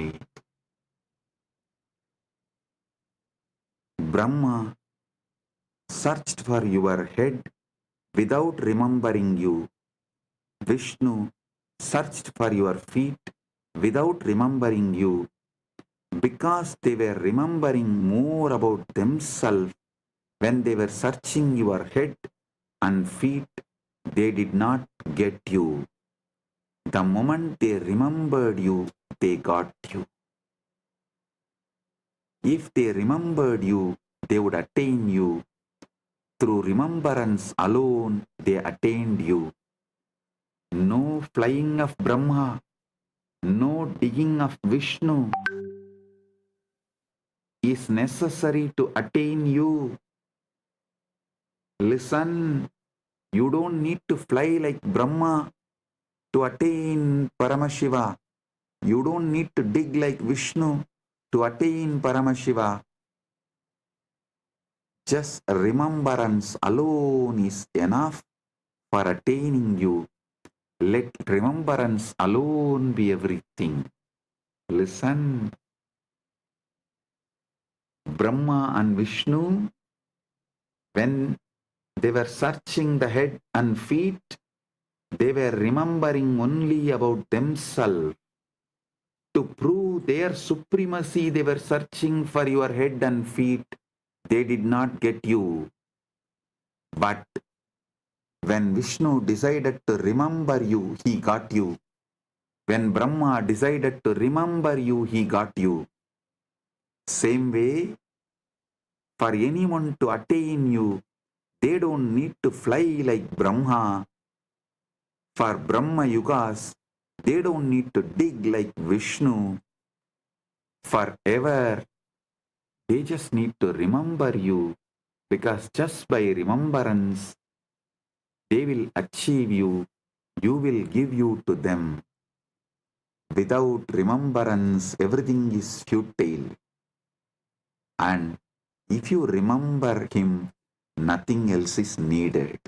Brahma searched for your head without remembering you. Vishnu searched for your feet without remembering you, because they were remembering more about themselves when they were searching your head and feet. They did not get you. The moment they remembered you, they got you. If they remembered you, they would attain you. Through remembrance alone, they attained you. No flying of Brahma, no digging of Vishnu is necessary to attain you. Listen, you don't need to fly like Brahma to attain Paramashiva. You don't need to dig like Vishnu to attain Paramashiva. Just remembrance alone is enough for attaining you. Let remembrance alone be everything. Listen, Brahma and Vishnu, when they were searching the head and feet, they were remembering only about themselves. To prove their supremacy, they were searching for your head and feet. They did not get you. But when Vishnu decided to remember you, he got you. When Brahma decided to remember you, he got you. Same way, for anyone to attain you, they don't need to fly like Brahma. For Brahma Yugas, they don't need to dig like Vishnu. Forever, they just need to remember you, because just by remembrance, they will achieve you. You will give you to them. Without remembrance, everything is futile. And if you remember him, nothing else is needed.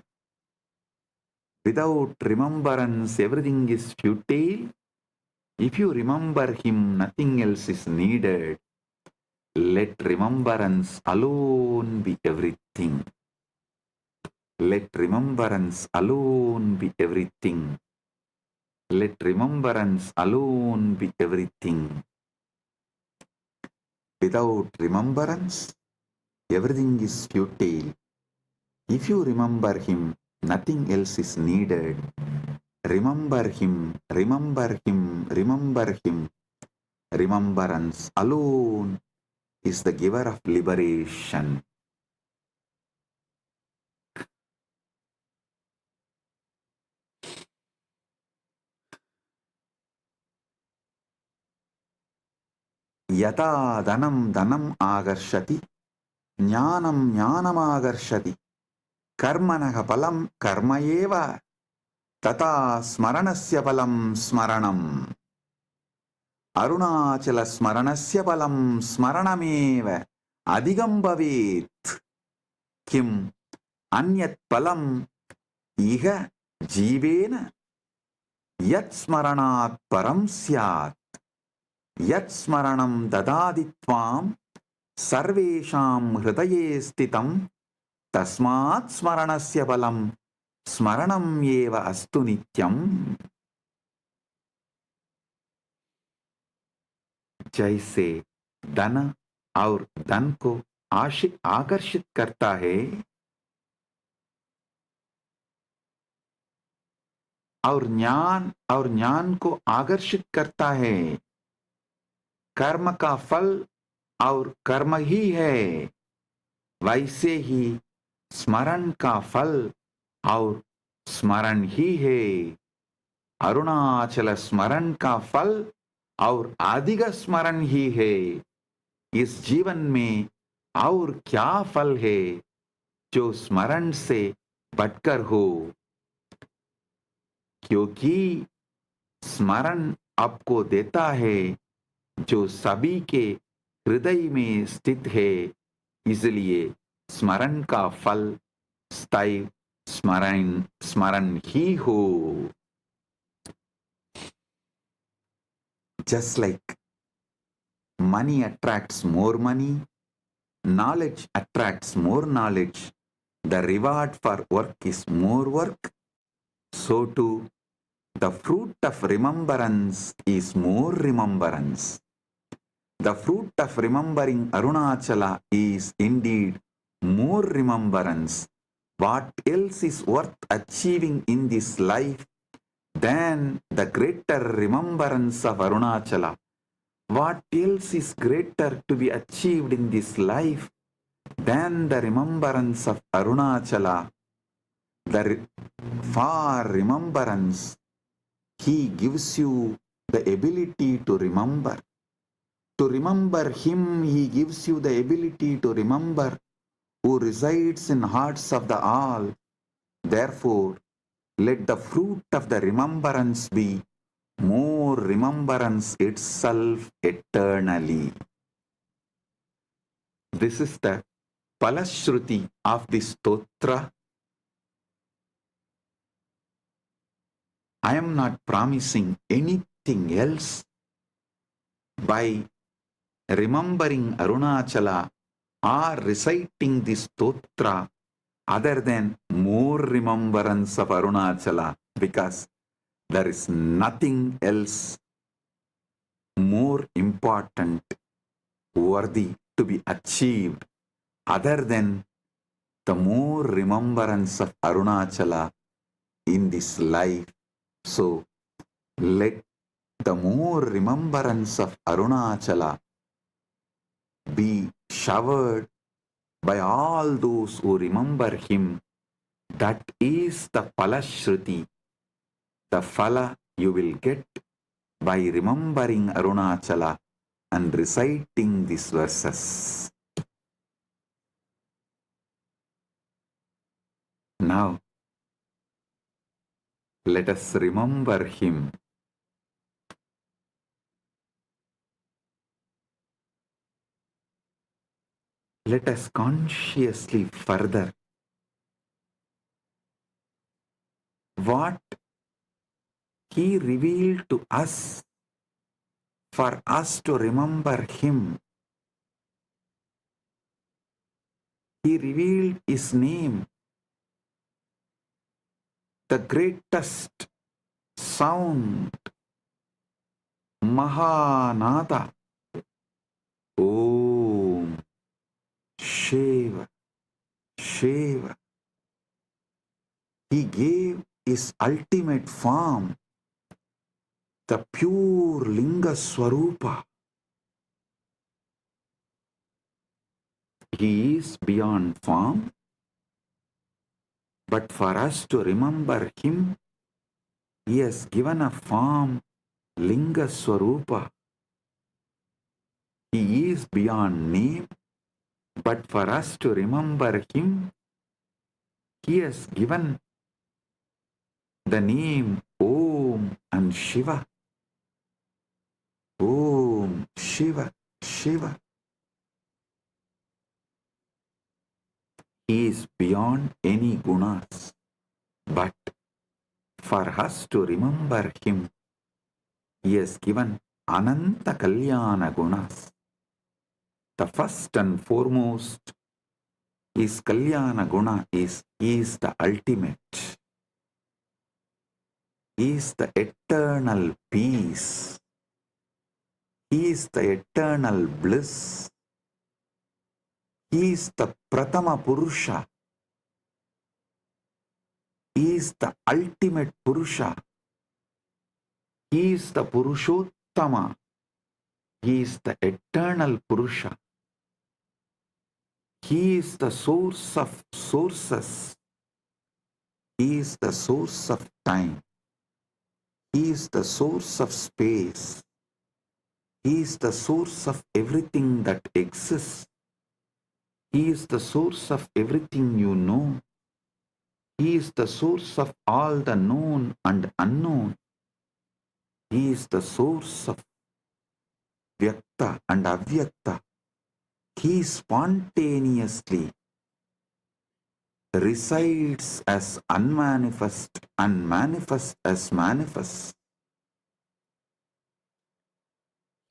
Without remembrance, everything is futile. If you remember him, nothing else is needed. Let remembrance alone be everything. Let remembrance alone be everything. Let remembrance alone be everything. Without remembrance, everything is futile. If you remember him, nothing else is needed. Remember him, remember him, remember him. Remembrance alone is the giver of liberation. Yata dhanam dhanam agarshati, jnanam jnanam agarshati, karmanaha palam karma eva, tata smaranasya palam smaranam. Arunachala smaranasya palam smaranameva adhigam bhavet. Kim anyat palam iha jivena yat smaranat param syat. Yat smaranam dadaditvam sarvesham hridaye stitam tasmat smaranasya palam स्मरणम एव अस्तु नित्यम। जैसे धन और धन को आकर्षित करता है और ज्ञान को आकर्षित करता है, कर्म का फल और कर्म ही है, वैसे ही स्मरण का फल और स्मरण ही है। अरुणाचल स्मरण का फल और अधिक स्मरण ही है। इस जीवन में और क्या फल है जो स्मरण से बढ़कर हो, क्योंकि स्मरण आपको देता है जो सभी के हृदय में स्थित है। इसलिए Smaran ka fal staiv smaran he ho. Just like money attracts more money, knowledge attracts more knowledge, the reward for work is more work, so too the fruit of remembrance is more remembrance. The fruit of remembering Arunachala is indeed more remembrance. What else is worth achieving in this life than the greater remembrance of Arunachala? What else is greater to be achieved in this life than the remembrance of Arunachala? For remembrance, he gives you the ability to remember. To remember him, he gives you the ability to remember who resides in hearts of the all. Therefore, let the fruit of the remembrance be more remembrance itself eternally. This is the Palashruti of this stotra. I am not promising anything else by remembering Arunachala or reciting this stotra other than more remembrance of Arunachala, because there is nothing else more important, worthy to be achieved other than the more remembrance of Arunachala in this life. So let the more remembrance of Arunachala be showered by all those who remember him. That is the Palashruti, the Phala you will get by remembering Arunachala and reciting these verses. Now, let us remember him. Let us consciously further what he revealed to us for us to remember him. He revealed his name, the greatest sound, Mahanada. Om Shiva, Shiva. He gave his ultimate form, the pure Linga Swarupa. He is beyond form, but for us to remember him, he has given a form, Linga Swarupa. He is beyond name, but for us to remember him, he has given the name Om and Shiva. Om Shiva, Shiva. He is beyond any gunas, but for us to remember him, he has given Ananta Kalyana gunas. The first and foremost is Kalyana guna, is he is the ultimate. He is the eternal peace. He is the eternal bliss. He is the Pratama Purusha. He is the ultimate Purusha. He is the Purushottama. He is the eternal Purusha. He is the source of sources. He is the source of time. He is the source of space. He is the source of everything that exists. He is the source of everything you know. He is the source of all the known and unknown. He is the source of Vyakta and Avyakta. He spontaneously resides as unmanifest and manifest as manifest.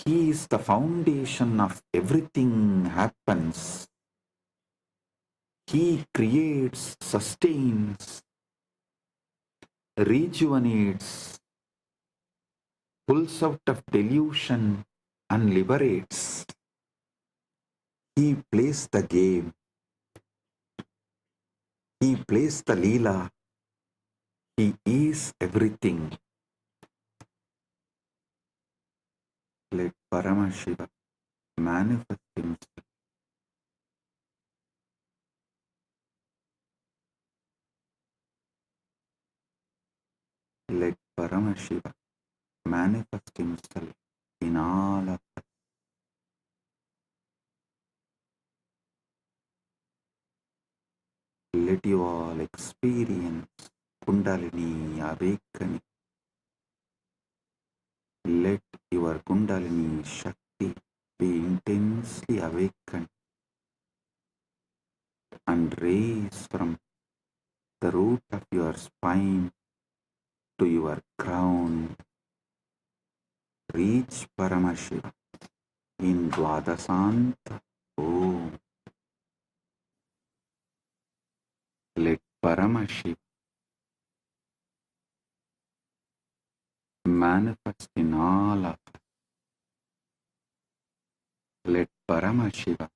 He is the foundation of everything happens. He creates, sustains, rejuvenates, pulls out of delusion and liberates. He plays the game. He plays the Leela. He is everything. Let Paramashiva manifest himself. Let Paramashiva manifest himself in all of us. Let you all experience Kundalini awakening. Let your Kundalini Shakti be intensely awakened and raise from the root of your spine to your crown. Reach Paramashiva in Dvadasanta Om. Let Paramashiva manifest in all of us. Let Paramashiva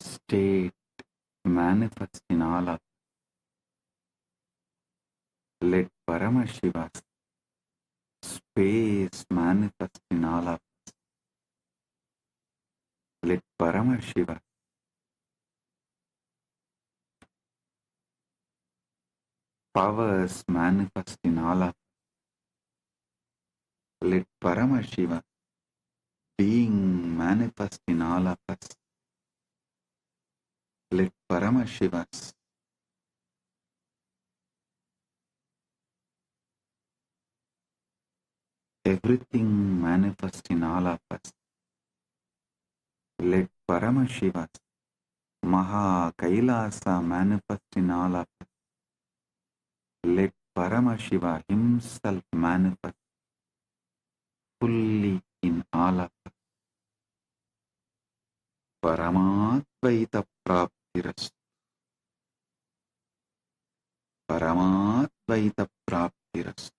state manifest in all of us. Let Paramashiva's space manifest in all of us. Let Paramashiva powers manifest in all of us. Let Paramashiva being manifest in all of us. Let Paramashiva's everything manifest in all of us. Let Paramashiva's Maha Kailasa manifest in all of us. Let Paramashiva himself manifest fully in all of us. Paramatvaita praptirastu. Paramatvaita praptirastu.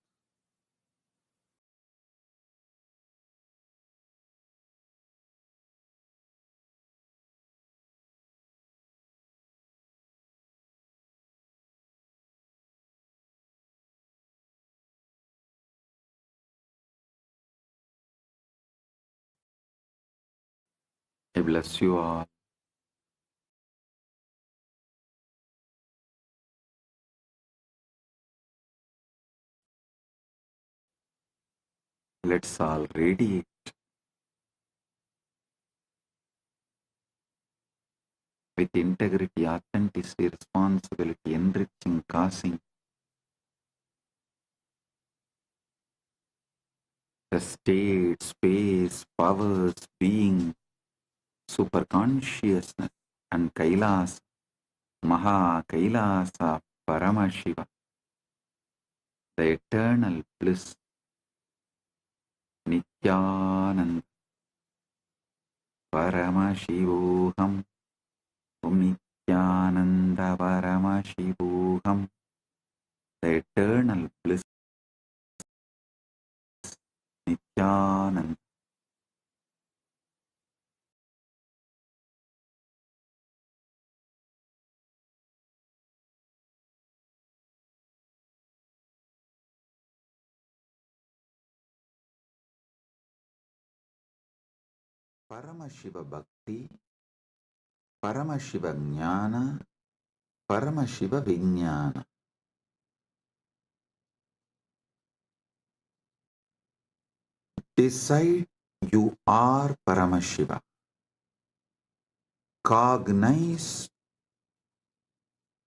I bless you all. Let's all radiate with integrity, authenticity, responsibility, enriching, causing the state, space, powers, being, super consciousness, and Kailasa, Maha Kailasa, Paramashiva, the eternal bliss, Nithyananda, Paramashivoham, Nithyananda, Paramashivoham, the eternal bliss, Nithyananda. Paramashiva Bhakti, Paramashiva Jnana, Paramashiva Vijnana. Decide you are Paramashiva. Cognize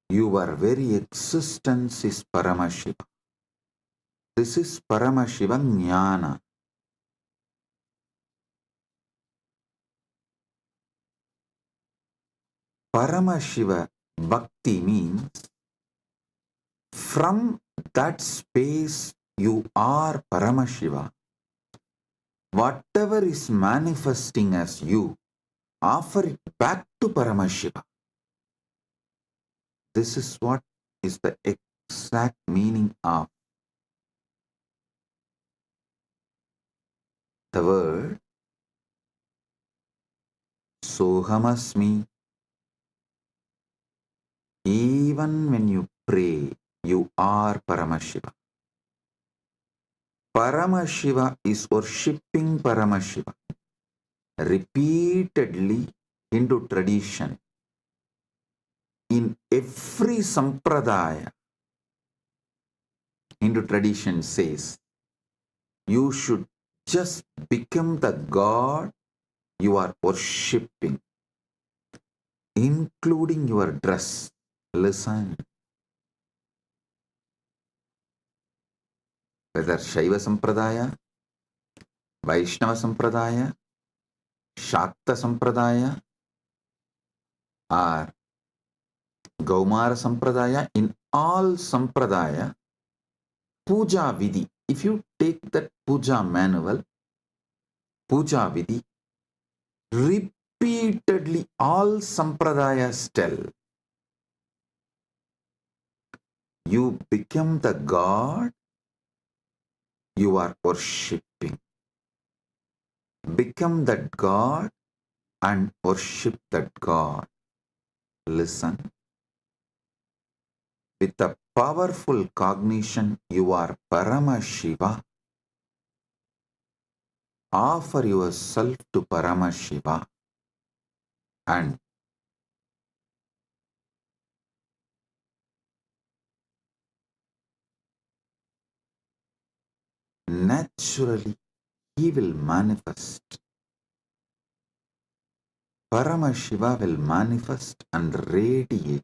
your very existence is Paramashiva. This is Paramashiva Jnana. Paramashiva Bhakti means from that space you are Paramashiva. Whatever is manifesting as you, offer it back to Paramashiva. This is what is the exact meaning of the word Sohamasmi. Even when you pray, you are Paramashiva. Paramashiva is worshipping Paramashiva repeatedly into tradition. In every sampradaya, Hindu tradition says, you should just become the God you are worshipping, including your dress. Listen. Whether Shaiva Sampradaya, Vaishnava Sampradaya, Shakta Sampradaya, or Gaumara Sampradaya, in all Sampradaya, Puja Vidhi, if you take that Puja manual, Puja Vidhi, repeatedly all Sampradayas tell, you become the God you are worshipping. Become that God and worship that God. Listen. With a powerful cognition, you are Paramashiva. Offer yourself to Paramashiva and naturally he will manifest. Paramashiva will manifest and radiate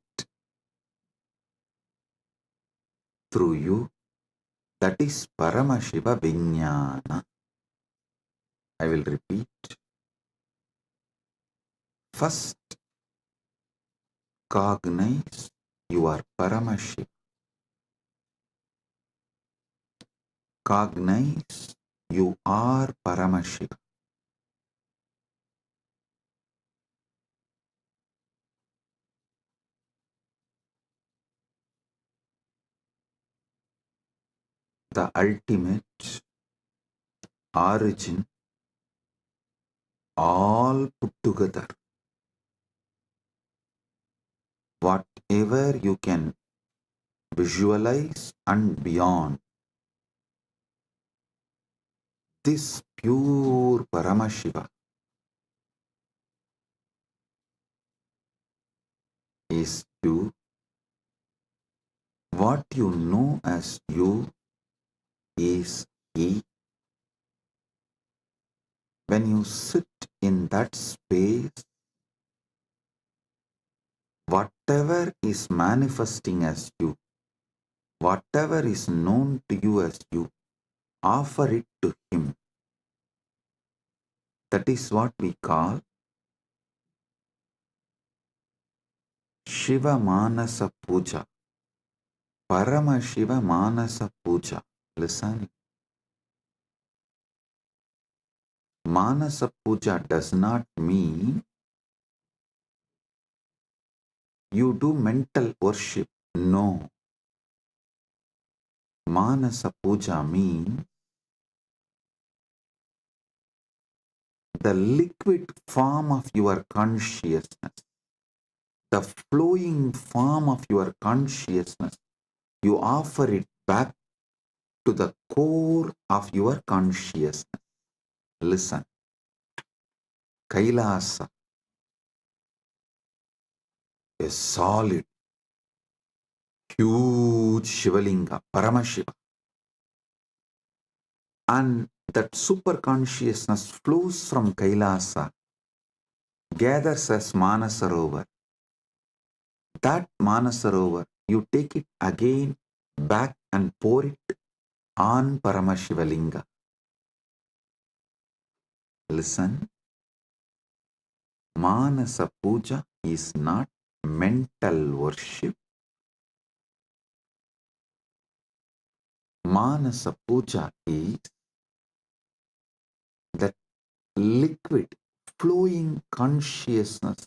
through you. That is Paramashiva Vijnana. I will repeat. First, cognize you are Paramashiva. Cognize you are Paramashiva. The ultimate origin, all put together. Whatever you can visualize and beyond, this pure Paramashiva is you. What you know as you is he. When you sit in that space, whatever is manifesting as you, whatever is known to you as you, offer it to him. That is what we call Shiva Manasa Puja. Paramashiva Manasa Puja. Listen. Manasa Puja does not mean you do mental worship. No. Manasa Puja means the liquid form of your consciousness, the flowing form of your consciousness. You offer it back to the core of your consciousness. Listen. Kailasa, a solid, huge Shivalinga, Paramashiva. And that super consciousness flows from Kailasa, gathers as Manasarovar. That Manasarovar, you take it again back and pour it on Paramashivalinga. Listen, Manasa Puja is not mental worship. Manasa puja is that liquid flowing consciousness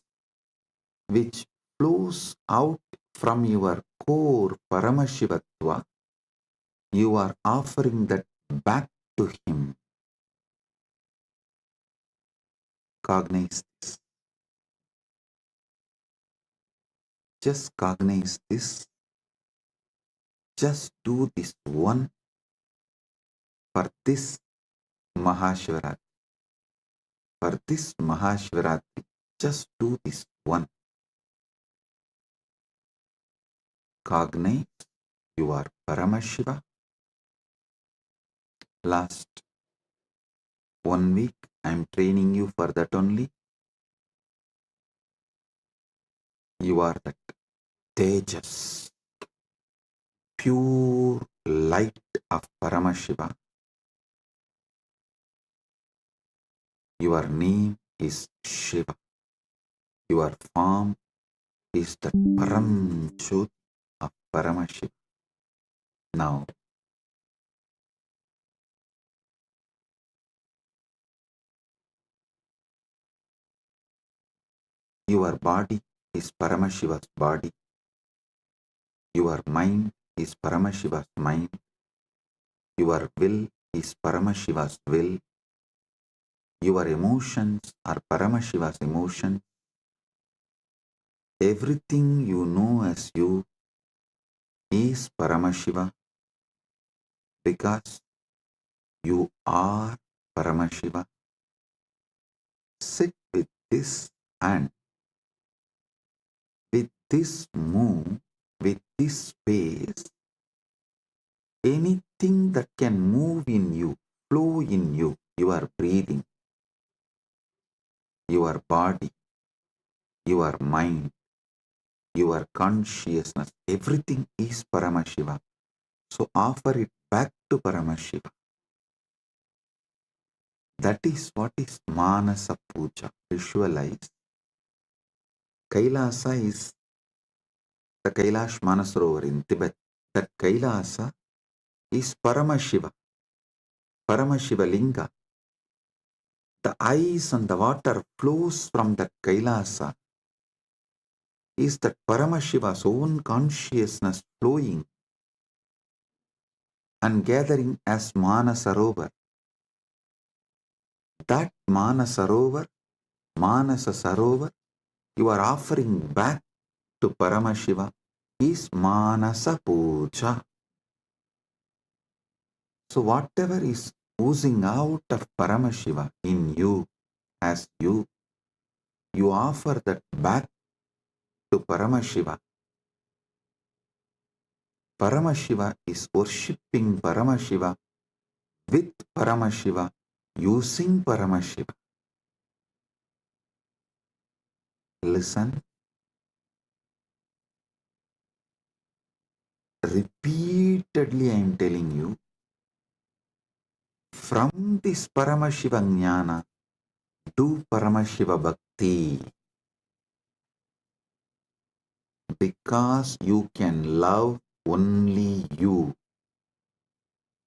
which flows out from your core Paramashivatva. You are offering that back to him. Cognize this. Just cognize this. Just do this one for this Mahashivratri. For this Mahashivratri, just do this one. Cognize you are Paramashiva. Last 1 week, I am training you for that only. You are that Tejas, pure light of Paramashiva. Your name is Shiva. Your form is the Param Jyoti of Paramashiva. Now, your body is Paramashiva's body. Your mind is Paramashiva's mind. Your will is Paramashiva's will. Your emotions are Paramashiva's emotions. Everything you know as you is Paramashiva because you are Paramashiva. Sit with this and with this move, with this space, anything that can move in you, flow in you, your breathing, your body, your mind, your consciousness, everything is Paramashiva. So offer it back to Paramashiva. That is what is Manasa Puja. Visualize. Kailasa is the Kailash Manasarovar in Tibet. That Kailasa is Paramashiva. Paramashiva Linga. The ice and the water flows from that Kailasa. Is that Paramashiva's own consciousness flowing and gathering as Manasarovar. That Manasarovar, Manasa Sarovar, you are offering back to Paramashiva is Manasa Puja. So whatever is oozing out of Paramashiva in you, as you offer that back to Paramashiva. Paramashiva is worshipping Paramashiva with Paramashiva, using Paramashiva. Listen. Repeatedly I am telling you, from this Paramashiva Jnana, do Paramashiva Bhakti. Because you can love only you.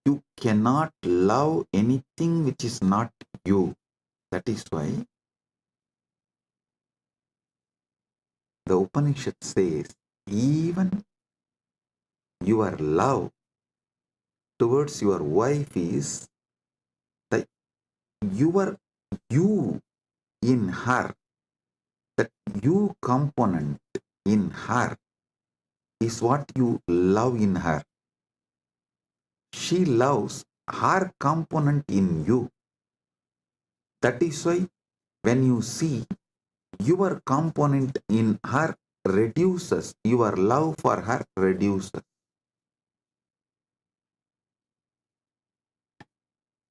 You cannot love anything which is not you. That is why the Upanishad says, even your love towards your wife is the your you in her, that you component in her is what you love in her. She loves her component in you. That is why when you see your component in her reduces, your love for her reduces.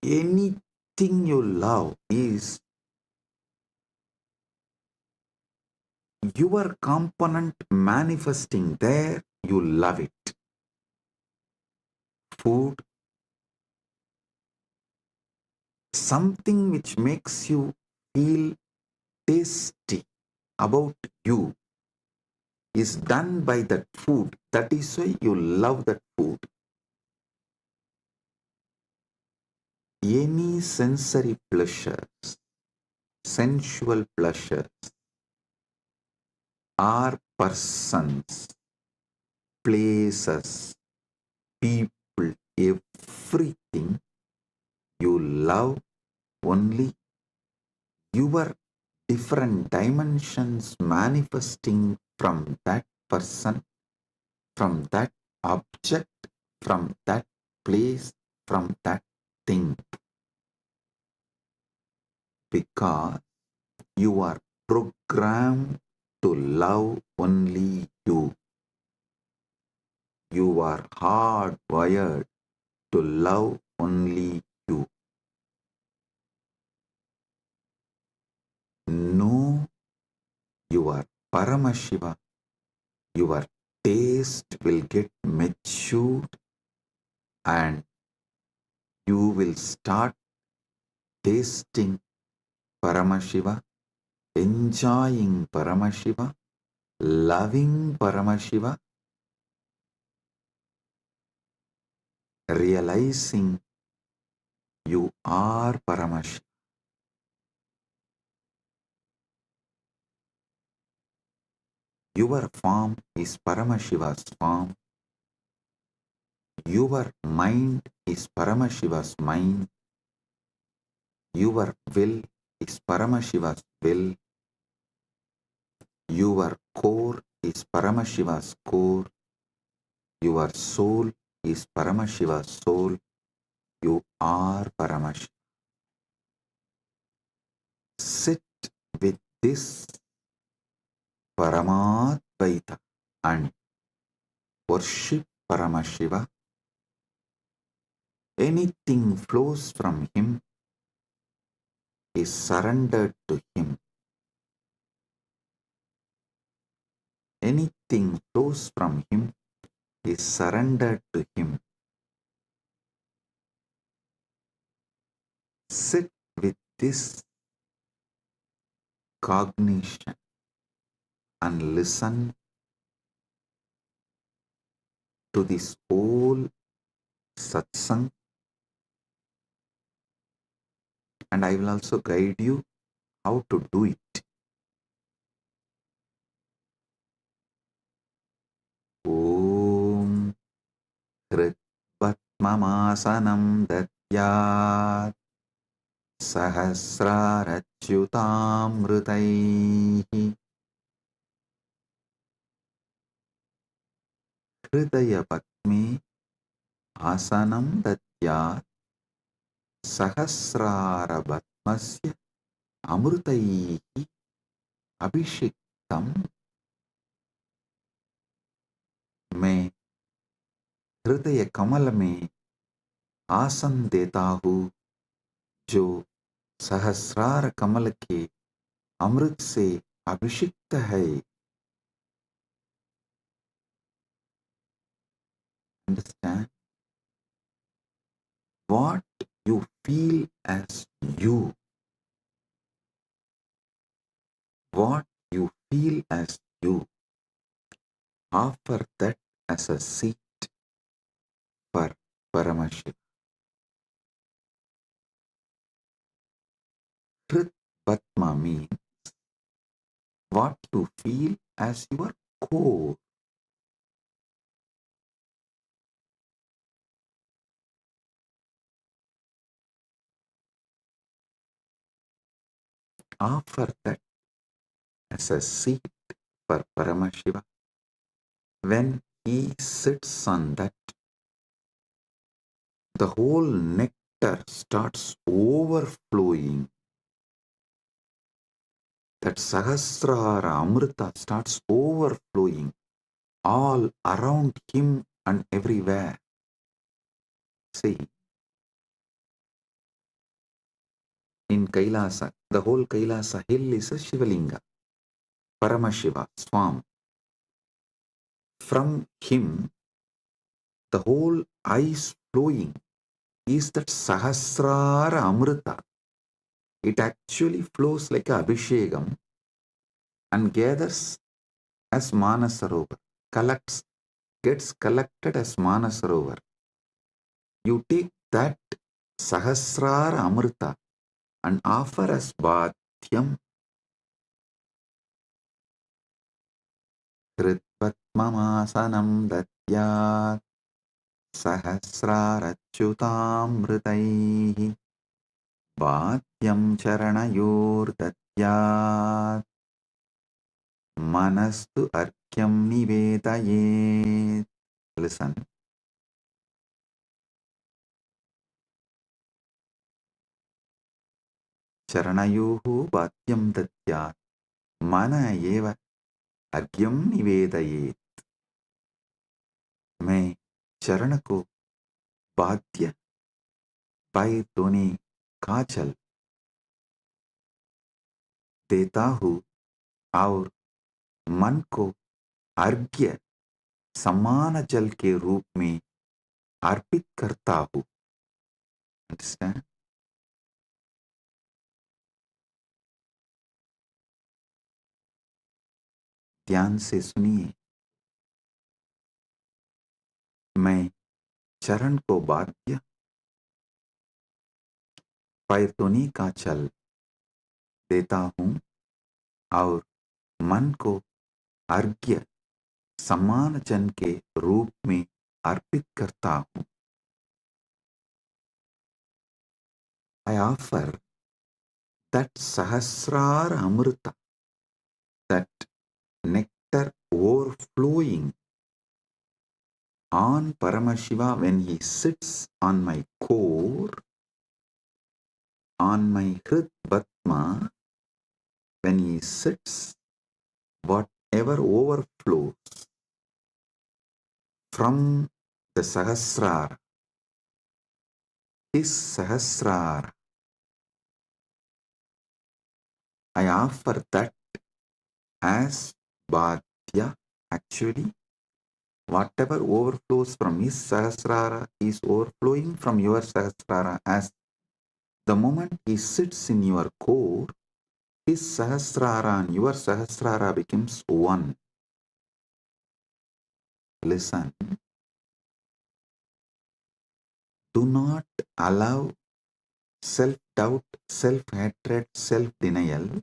Anything you love is your component manifesting there, you love it. Food, something which makes you feel tasty about you, is done by that food. That is why you love that food. Any sensory pleasures, sensual pleasures, are persons, places, people, everything you love only your different dimensions manifesting from that person, from that object, from that place, from that thing. Because you are programmed to love only you. You are hardwired to love only you. Know you are Paramashiva. Your taste will get matured and you will start tasting Paramashiva, enjoying Paramashiva, loving Paramashiva, realizing you are Paramashiva. Your form is Paramashiva's form. Your mind is Paramashiva's mind. Your will is Paramashiva's will. Your core is Paramashiva's core. Your soul is Paramashiva's soul. You are Paramashiva. Sit with this Paramadvaita and worship Paramashiva. Anything flows from him is surrendered to him. Anything flows from him is surrendered to him. Sit with this cognition and listen to this whole satsang, and I will also guide you how to do it. Om Hritvatmamasanam Datyat Sahasrarachyutamritaihi Hridaya Patme Asanam Datyat Sahasrarabatmasya Amritaihi Abhishiktam. मैं हृदय कमल में आसन देता हूँ जो सहस्रार कमल के अमृत से अभिषिक्त है. Understand? What you feel as you, what you feel as you, offer that as a seat for Paramashiva. Hrit Patma means what you feel as your core. Offer that as a seat for Paramashiva. When he sits on that, the whole nectar starts overflowing. That Sahasrara Amrita starts overflowing all around him and everywhere. See, in Kailasa, the whole Kailasa hill is a Shivalinga, Paramashiva, Swam. From him, the whole ice flowing is that Sahasrara Amrita. It actually flows like a Abhishekam and gathers as Manasarovar, gets collected as Manasarovar. You take that Sahasrara Amrita and offer as Bhatyam Kritvatmamasanam Datyat Sahasrarachyutamritaihi Bhatyam Charanayor Datyat Manastu Arkyam Nivedayet. Listen. Charanayohu Bhatyam Datyat Mana Eva Arkyam Nivedayet. मैं चरण को बाध्य पैर धोने का जल देता हूँ और मन को अर्घ्य समान जल के रूप में अर्पित करता हूँ. Understand? ध्यान से सुनिए. मैं चरण को बाध्य पैर धोने का जल देता हूँ और मन को अर्घ्य समान जन के रूप में अर्पित करता हूँ. I offer that Sahasrara Amrita, that nectar overflowing on Paramashiva when he sits on my core, on my Hrid Batma, when he sits, whatever overflows from the Sahasrara, his Sahasrara, I offer that as Bhadya. Actually, whatever overflows from his Sahasrara is overflowing from your Sahasrara. As the moment he sits in your core, his Sahasrara and your Sahasrara becomes one. Listen. Do not allow self-doubt, self-hatred, self-denial,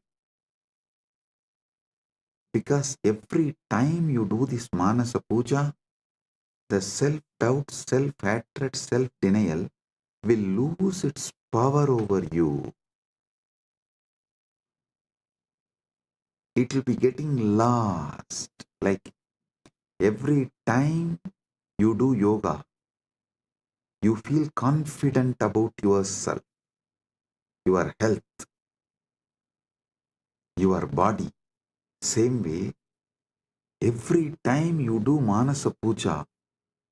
because every time you do this Manasa Puja, the self-doubt, self-hatred, self-denial will lose its power over you. It will be getting lost. Like every time you do yoga, you feel confident about yourself, your health, your body. Same way, every time you do Manasa Puja,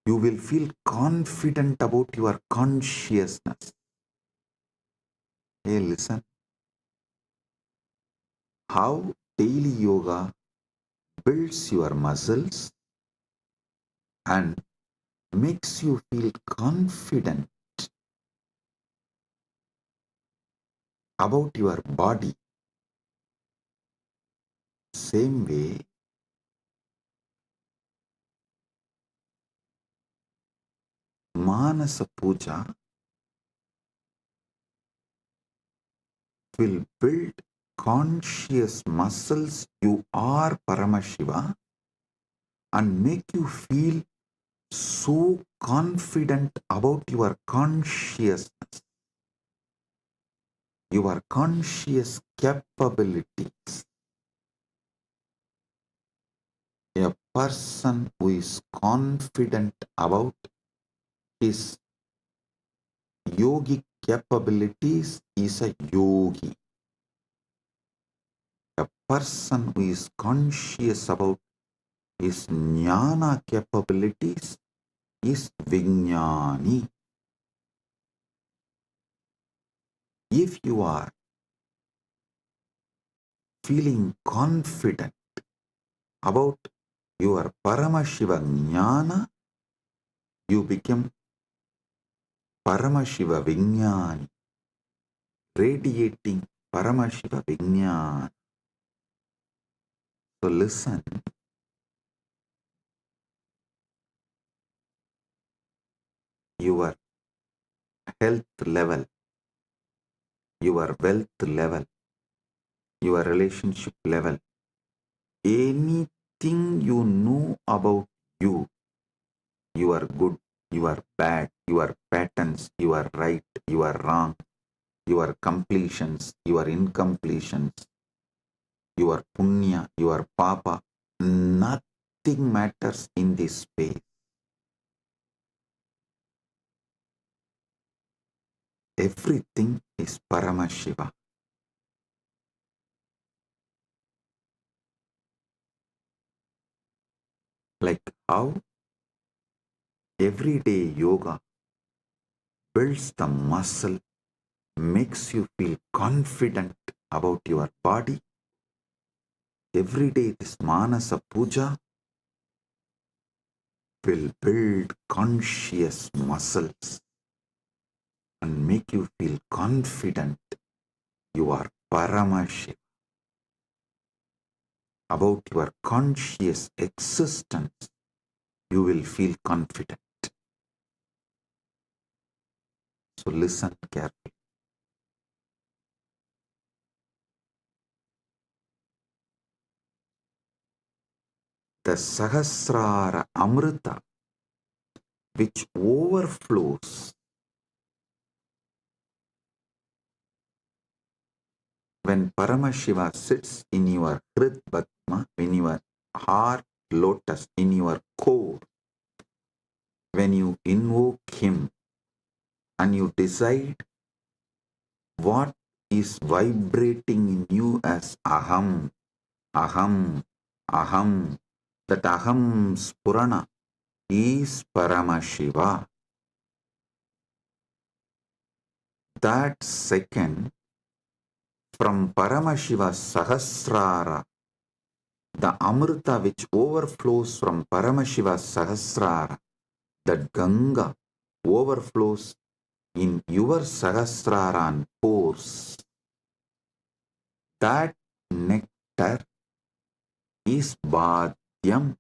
you will feel confident about your consciousness. Hey, listen. How daily yoga builds your muscles and makes you feel confident about your body. Same way, Manasa Puja will build conscious muscles. You are Paramashiva and make you feel so confident about your consciousness, your conscious capabilities. A person who is confident about his yogic capabilities is a yogi. A person who is conscious about his jnana capabilities is Vijnani. If you are feeling confident about your Paramashiva Jnana, you become Paramashiva Vijnani, radiating Paramashiva Vijnana. So listen, your health level, your wealth level, your relationship level, anything you know about you, you are good, you are bad, your patterns, you are right, you are wrong, your completions, your incompletions, your punya, your papa, nothing matters in this space. Everything is Paramashiva. Like how everyday yoga builds the muscle, makes you feel confident about your body. Every day this Manasa Puja will build conscious muscles and make you feel confident you are Paramashiva. About your conscious existence, you will feel confident. So listen carefully. The Sahasrara Amrita, which overflows when Paramashiva sits in your Hrit Padma, in your heart lotus, in your core, when you invoke him and you decide what is vibrating in you as Aham, Aham, Aham, that Aham Spurana is Paramashiva. That second, from Paramashiva Sahasrara, the Amrita which overflows from Paramashiva Sahasrara, that Ganga overflows in your Sahasrara and pores. That nectar is Bhadyam,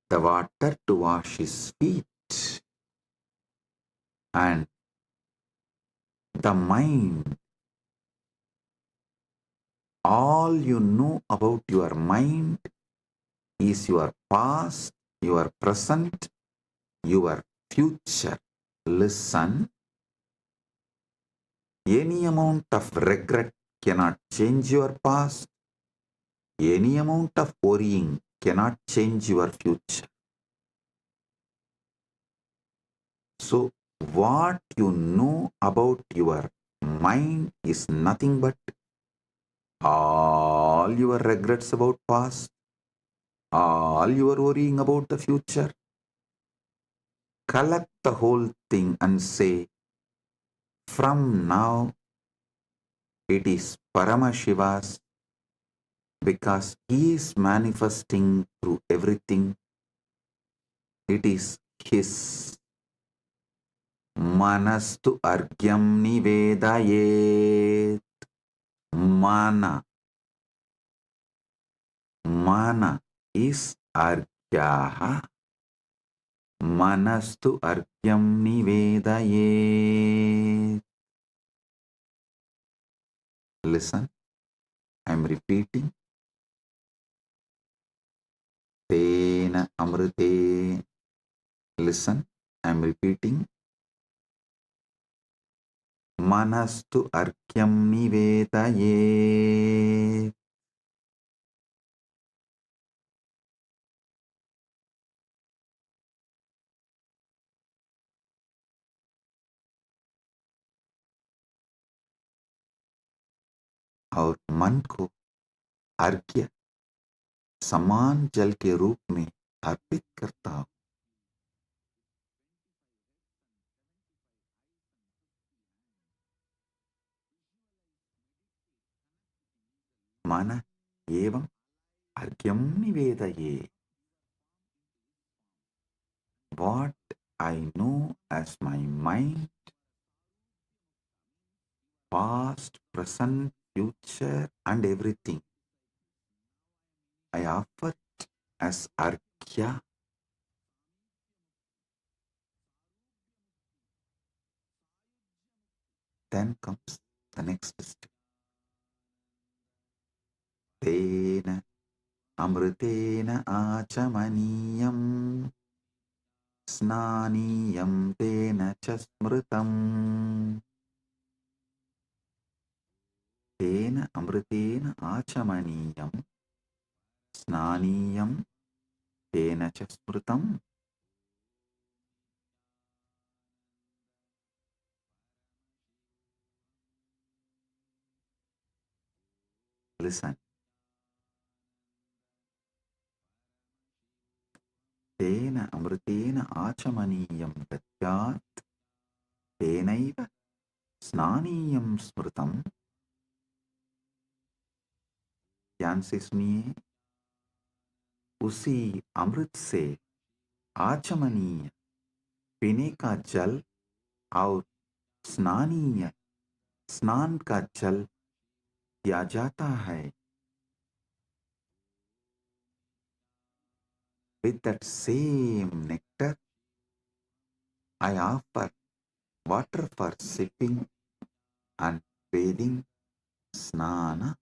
the water to wash his feet. And the mind, all you know about your mind is your past, your present, your future. Listen, any amount of regret cannot change your past. Any amount of worrying cannot change your future. So, what you know about your mind is nothing but all your regrets about past, all your worrying about the future. Collect the whole thing and say, from now it is Paramashiva's, because he is manifesting through everything. It is his. Manastu argyam nivedayet. Mana. Mana is argyaha. Manastu argyam nivedayet. Listen, I am repeating. Tena amrite. Listen, I am repeating. Manastu argyam nivedayet. और मन को अर्घ्य समान जल के रूप में अर्पित करता हूं. मन एवं अर्घ्यम निवेदये. What I know as my mind, past, present, future, and everything, I offer as arghya Then comes the next step. Tena amritena achamaniyam snaniyam tena cha smritam. Tena amritena achamaniyam snaniyam tena cha smritam. Listen. Tena amritena achamaniyam datyat tenaiva snaniyam smritam. ध्यान से सुनिए, उसी अमृत से आचमनीय पीने का जल और स्नानीय स्नान का जल दिया जाता है. With that same nectar, I offer water for sipping and bathing, snana.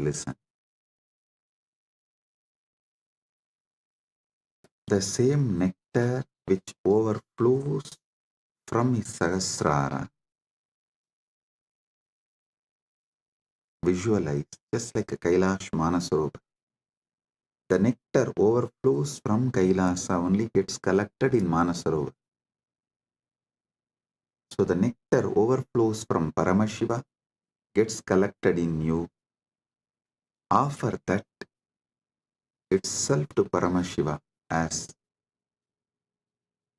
Listen. The same nectar which overflows from his Sahasrara, visualize just like a Kailash Manasarovar. The nectar overflows from Kailasa, only gets collected in Manasarovar. So the nectar overflows from Paramashiva, gets collected in you. Offer that itself to Paramashiva as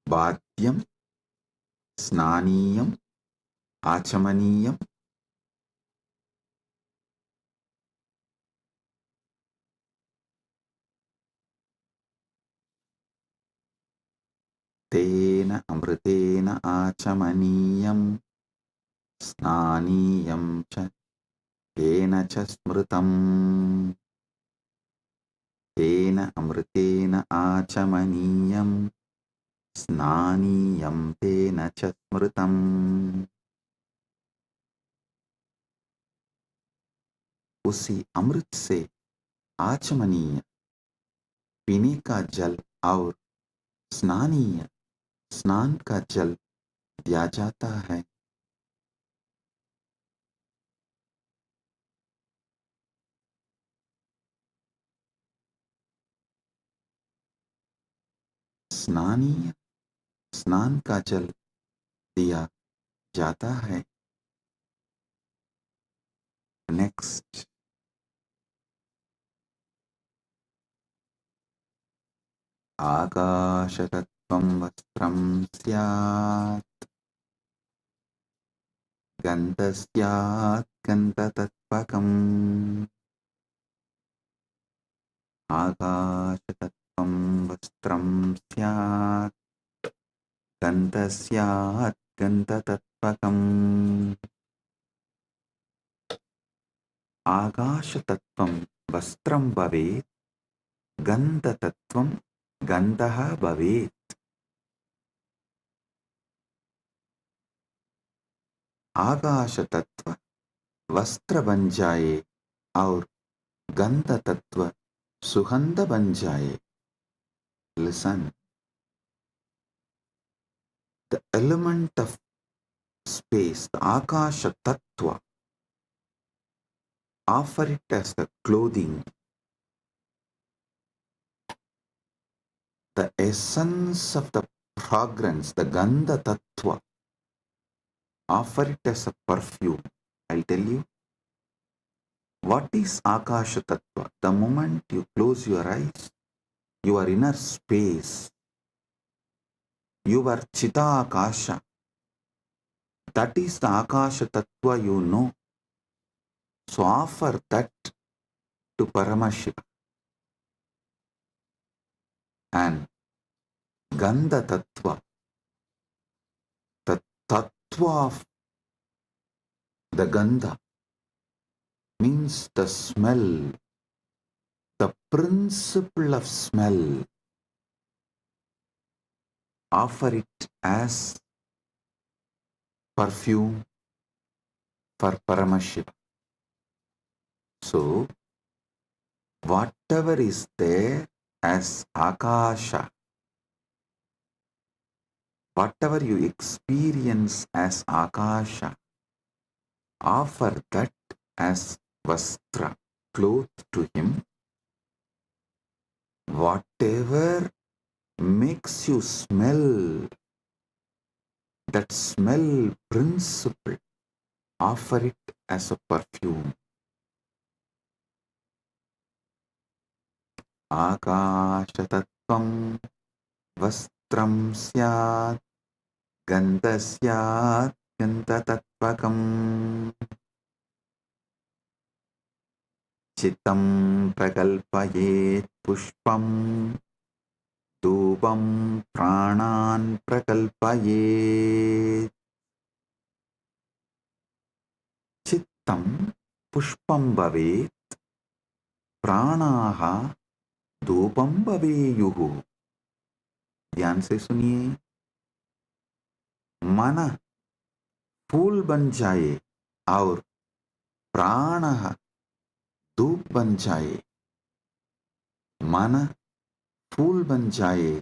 Bhadyam, Snaniyam, Achamaniyam. Tena amritena achamaniyam snaniyam cha tena cha smritam. Tena amritena achamaniyam snaniyam tena cha smritam. उसी अमृत से आचमनीय पीने का जल और स्नानीय स्नान का जल दिया जाता है. स्नानीय स्नान का जल दिया जाता है. नेक्स्ट. आकाशतत्त्वं वस्त्रं स्यात् गन्धस्यात् गन्धतत्त्वकम्. आकाशतत्त्वं वस्त्रं स्यात् गन्धस्यात् गन्धतत्त्वकम्. आकाशतत्त्वं वस्त्रं भवेत्, गन्धतत्त्वं गन्धः भवेत्. आकाश तत्व वस्त्र बन जाए और गंध तत्व सुगंध बन जाए. Listen. The element of space, the Akasha Tattva, offer it as the clothing. The essence of the fragrance, the Gandha Tattva, offer it as a perfume. I'll tell you. What is Akasha Tattva? The moment you close your eyes, your inner space, your Chita Akasha, that is the Akasha Tattva you know. So offer that to Paramashiva. And Gandha Tattva, the Tattva of the Gandha, means the smell, the principle of smell. Offer it as perfume for Paramashiva. So, whatever is there as Akasha, whatever you experience as Akasha, offer that as Vastra, cloth to him. Whatever makes you smell, that smell principle, offer it as a perfume. Akashatattvam vastram syat gandasyat gandatattvakam chitam prakalpayet pushpam dhupam pranan prakalpayet. Chittam pushpam bhavet pranaha धूपम भवेयुः. ध्यान से सुनिए. मन फूल बन जाए और प्राण धूप बन जाए. मन फूल बन जाए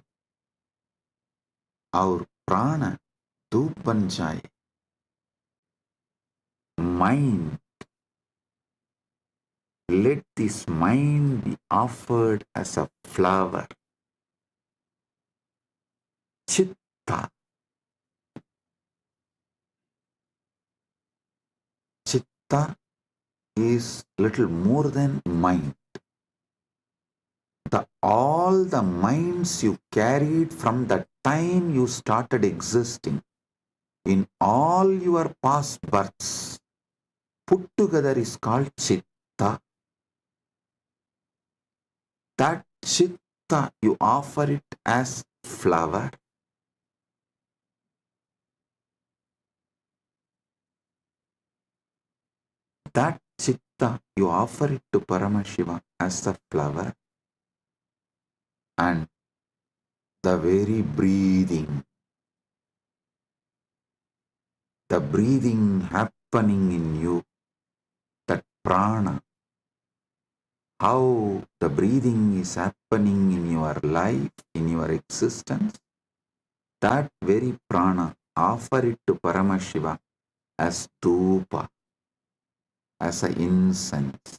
और प्राण धूप बन जाए. Mind, let this mind be offered as a flower. Chitta. Chitta is little more than mind. All the minds you carried from the time you started existing in all your past births put together is called Chitta. That Chitta, you offer it as flower. That Chitta, you offer it to Paramashiva as a flower. And the very breathing, the breathing happening in you, that prana, how the breathing is happening in your life, in your existence, that very prana, offer it to Paramashiva as dhupa, as an incense.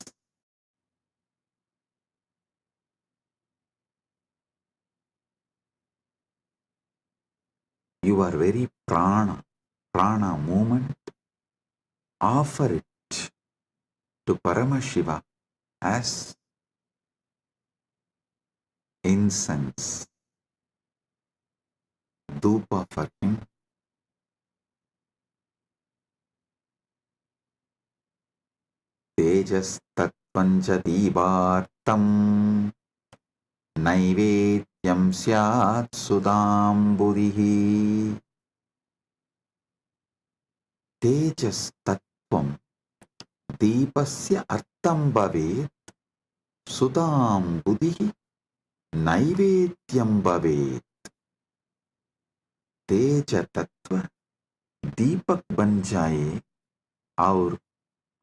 Your very prana movement, offer it to Paramashiva as incense, dhupa for him. Tejas tattvanja divartam naivedyam syat sudambudihi. Tejas tattvam deepasya artham bhavet sudambudihi naivedyam bhavet. तेज तत्व दीपक बन जाए और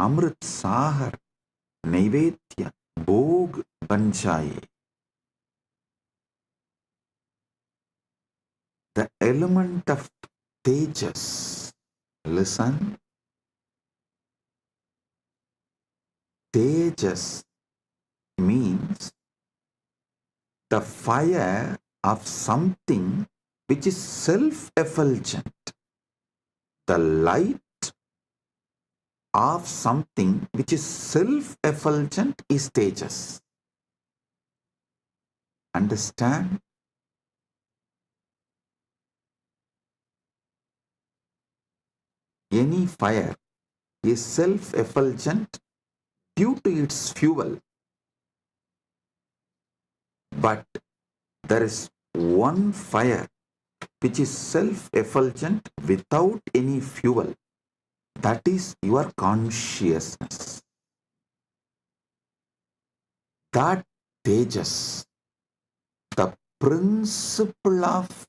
अमृत सागर नैवेद्य भोग बन जाए. The element of tejas, listen, tejas means the fire of something which is self-effulgent. The light of something which is self-effulgent is tejas. Understand? Any fire is self-effulgent due to its fuel. But there is one fire which is self-effulgent without any fuel. That is your consciousness. That tejas, the principle of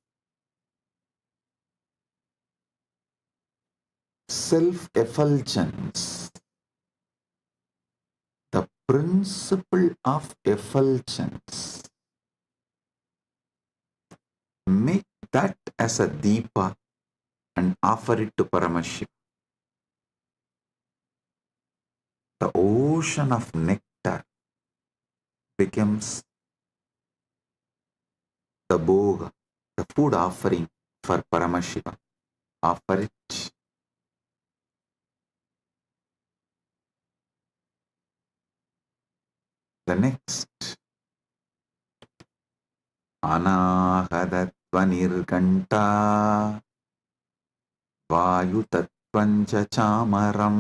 self-effulgence, the principle of effulgence. Make that as a deepa and offer it to Paramashiva. The ocean of nectar becomes the bhoga, the food offering for Paramashiva. Offer it. The next, Anahadatvanirganta Vayutatvanja chamaram.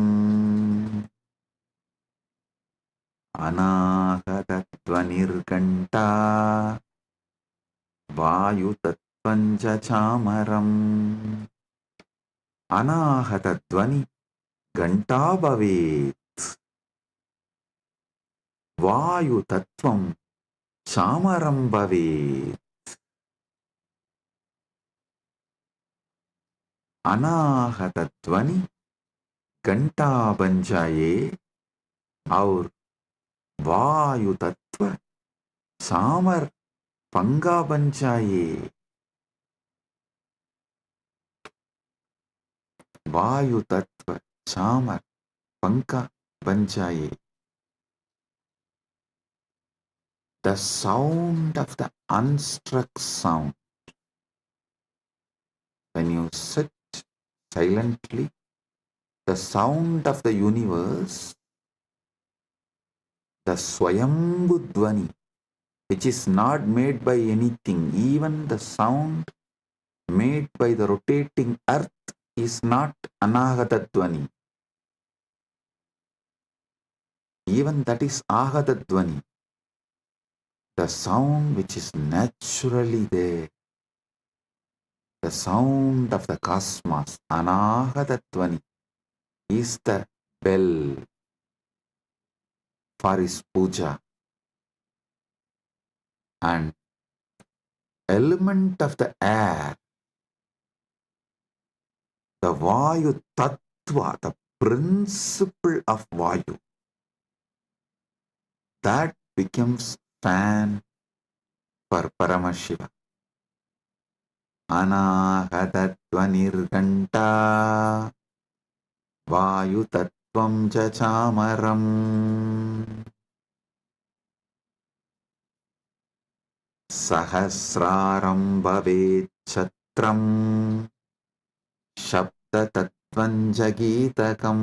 Anahadatvanirganta Vayutatvanja chamaram. Anahatattvani ganta bhavet. Vayutattvam chamaram bhavet. Anahatattvani घंटा बन जाए और वायु तत्व चामर पंगा बन जाए. वायु तत्व चामर पंखा बन जाए. The sound of the unstruck sound. When you sit silently, the sound of the universe, the Swayambhu Dvani, which is not made by anything, even the sound made by the rotating earth is not Anahata Dvani. Even that is Ahata Dvani. The sound which is naturally there, the sound of the cosmos, Anahata Dvani, is the bell for his puja. And element of the air, the Vayu Tattva, the principle of Vayu, that becomes fan for Paramashiva. Anahatatvanirganta Vayu Tattvam Chachamaram. Sahasraram Bhavet Chatram Shabda Tattvam Jagitakam.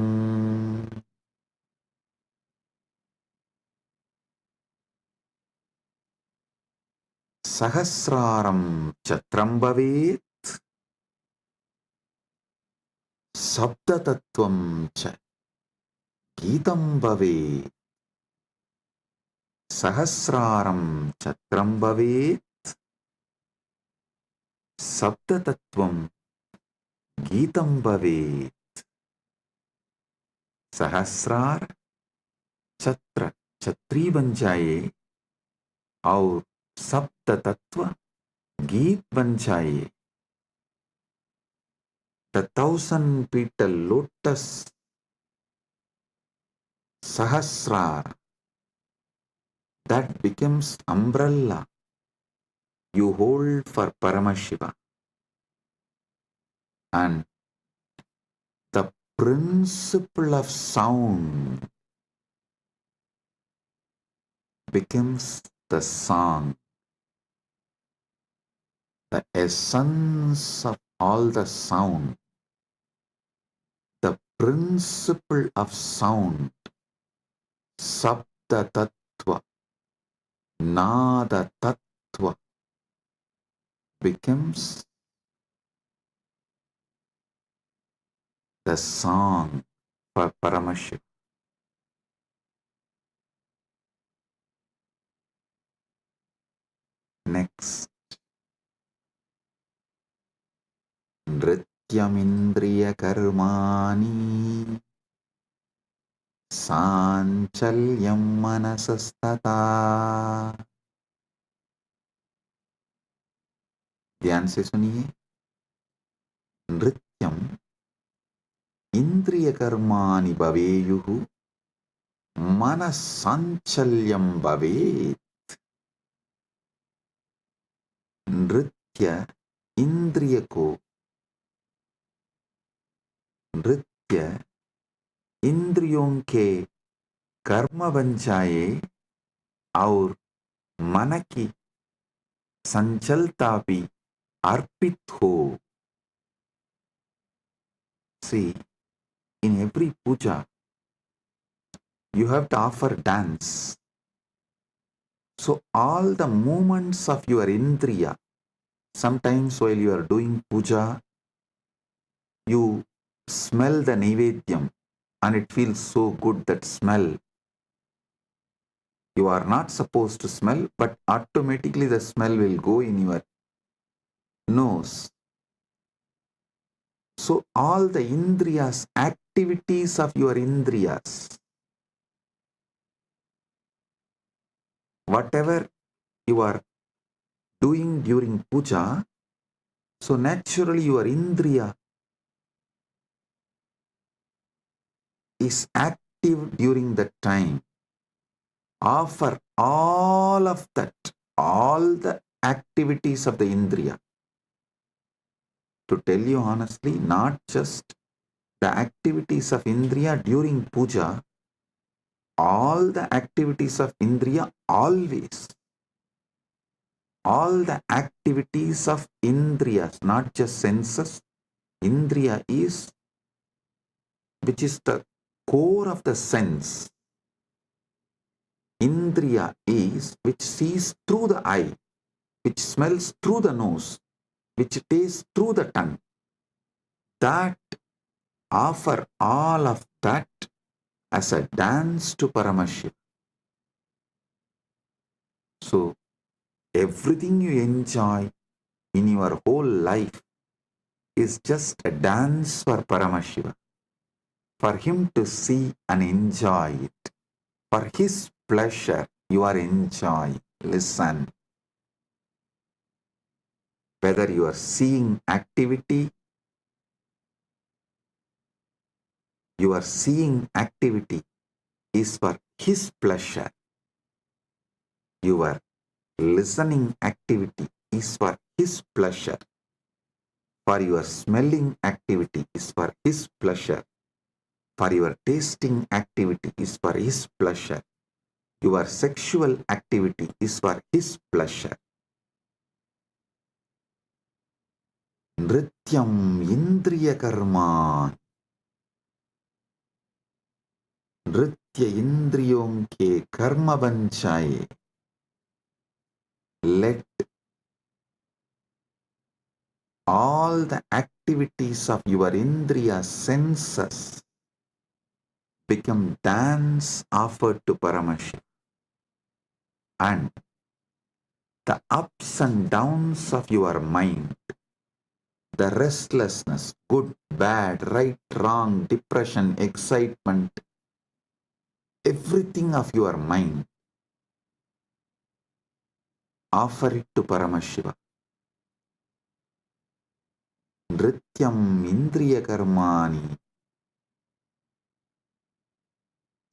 Sahasraram Chatram Bhavet Sabda Tattvam Cha Gitam Bhavet. Sahasraram Chatram Bhavet Sabda Tattvam Gitam Bhavet. Sahasrar Chatra Chatri बन जाए और सप्त तत्व गीत बन जाए. The 1,000-petal lotus Sahasrar, that becomes umbrella you hold for Paramashiva. And the principle of sound becomes the song. The essence of all the sound, the principle of sound, Sabda Tattva, Nada Tattva, becomes the song for Paramashiva. Next, Nrityamindriya Karmani Sanchalyam Manasastata. ध्यान से सुनिए. नृत्यम indriyakarmani bhaveyuhu manasanchalyam bhavet. नृत्य इंद्रिय को नृत्य इंद्रियों के कर्म बन जाए और मन की संचलता भी अर्पित हो. See, in every puja, you have to offer dance. So all the movements of your indriya, sometimes while you are doing puja, you smell the naivedyam and it feels so good, that smell. You are not supposed to smell, but automatically the smell will go in your nose. So all the indriyas, activities of your indriyas, whatever you are doing during puja, so naturally your indriya is active during that time. Offer all of that, all the activities of the indriya. To tell you honestly, not just the activities of indriya during puja, all the activities of indriya always. All the activities of indriyas, not just senses. Indriya is, which is the core of the sense. Indriya is which sees through the eye, which smells through the nose, which tastes through the tongue. That offer all of that as a dance to Paramashiva. So everything you enjoy in your whole life is just a dance for Paramashiva, for him to see and enjoy it. For his pleasure, you are enjoying. Listen. Whether you are seeing activity, your seeing activity is for his pleasure. Your listening activity is for his pleasure. For your smelling activity is for his pleasure. For your tasting activity is for his pleasure. Your sexual activity is for his pleasure. Nrityam indriya karma. नृत्य इंद्रियों के कर्म बन जाए. Let all the activities of your indriya senses become dance offered to Paramashiva. And the ups and downs of your mind, the restlessness, good, bad, right, wrong, depression, excitement, everything of your mind, offer it to Paramashiva. Nrityam indriya karmani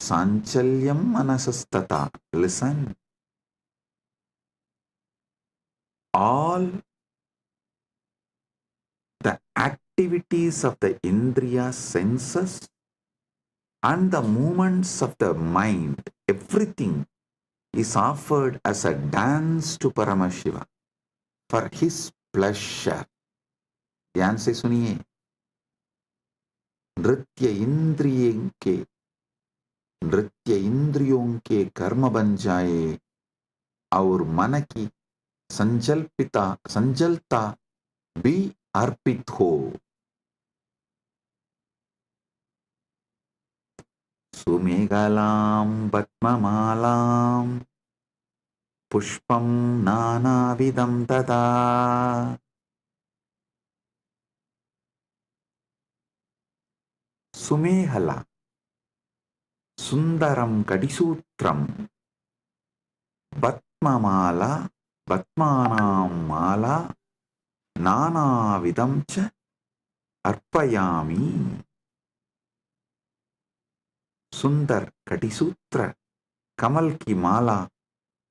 sanchalyam manasastata. Listen. All the activities of the indriya senses and the movements of the mind, everything is offered as a dance to Paramashiva for his pleasure. ध्यान से सुनिए. नृत्य इंद्रियों के कर्म बन जाए और मन की संजलता भी अर्पित हो. सुमेघलां पद्ममालां पुष्पं नानाविधं तथा. सुमेहला सुंदरम कटिसूत्रम पद्ममाला पद्मानां माला नानाविधं च अर्पयामि. सुंदर कटिसूत्र, कमल की माला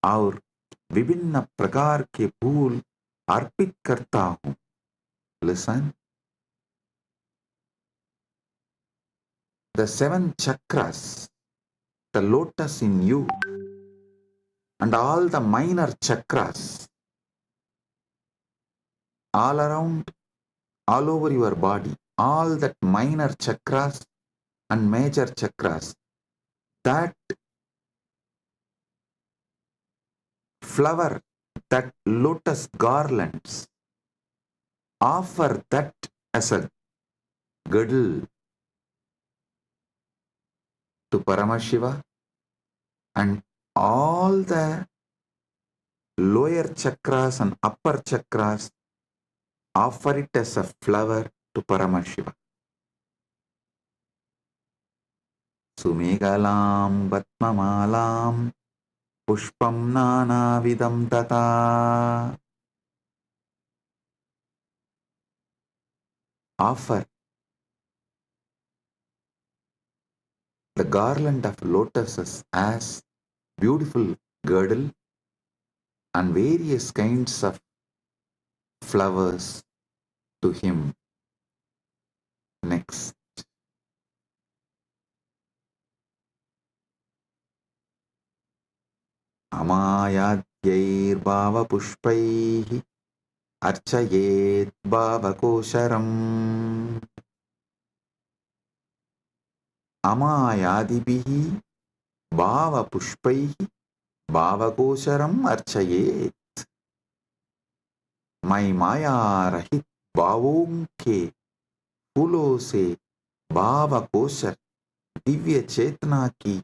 और विभिन्न प्रकार के फूल अर्पित करता हूं. Listen. The 7 chakras, the lotus in you, and all the minor chakras, all around, all over your body, all that minor chakras and major chakras, that flower, that lotus garlands, offer that as a girdle to Paramashiva, and all the lower chakras and upper chakras offer it as a flower to Paramashiva. Sumegalam Vatmamalam Pushpam Nanavidam Tata. Offer the garland of lotuses as beautiful girdle and various kinds of flowers to him. Next. Amayadyir bhava pushpaihi archayet bhava kosharam. Amayadibihi bhava pushpaihi bhava kosharam archayet. मैं माया रहित भावों के फूलों से भाव kosher Divya चेतना की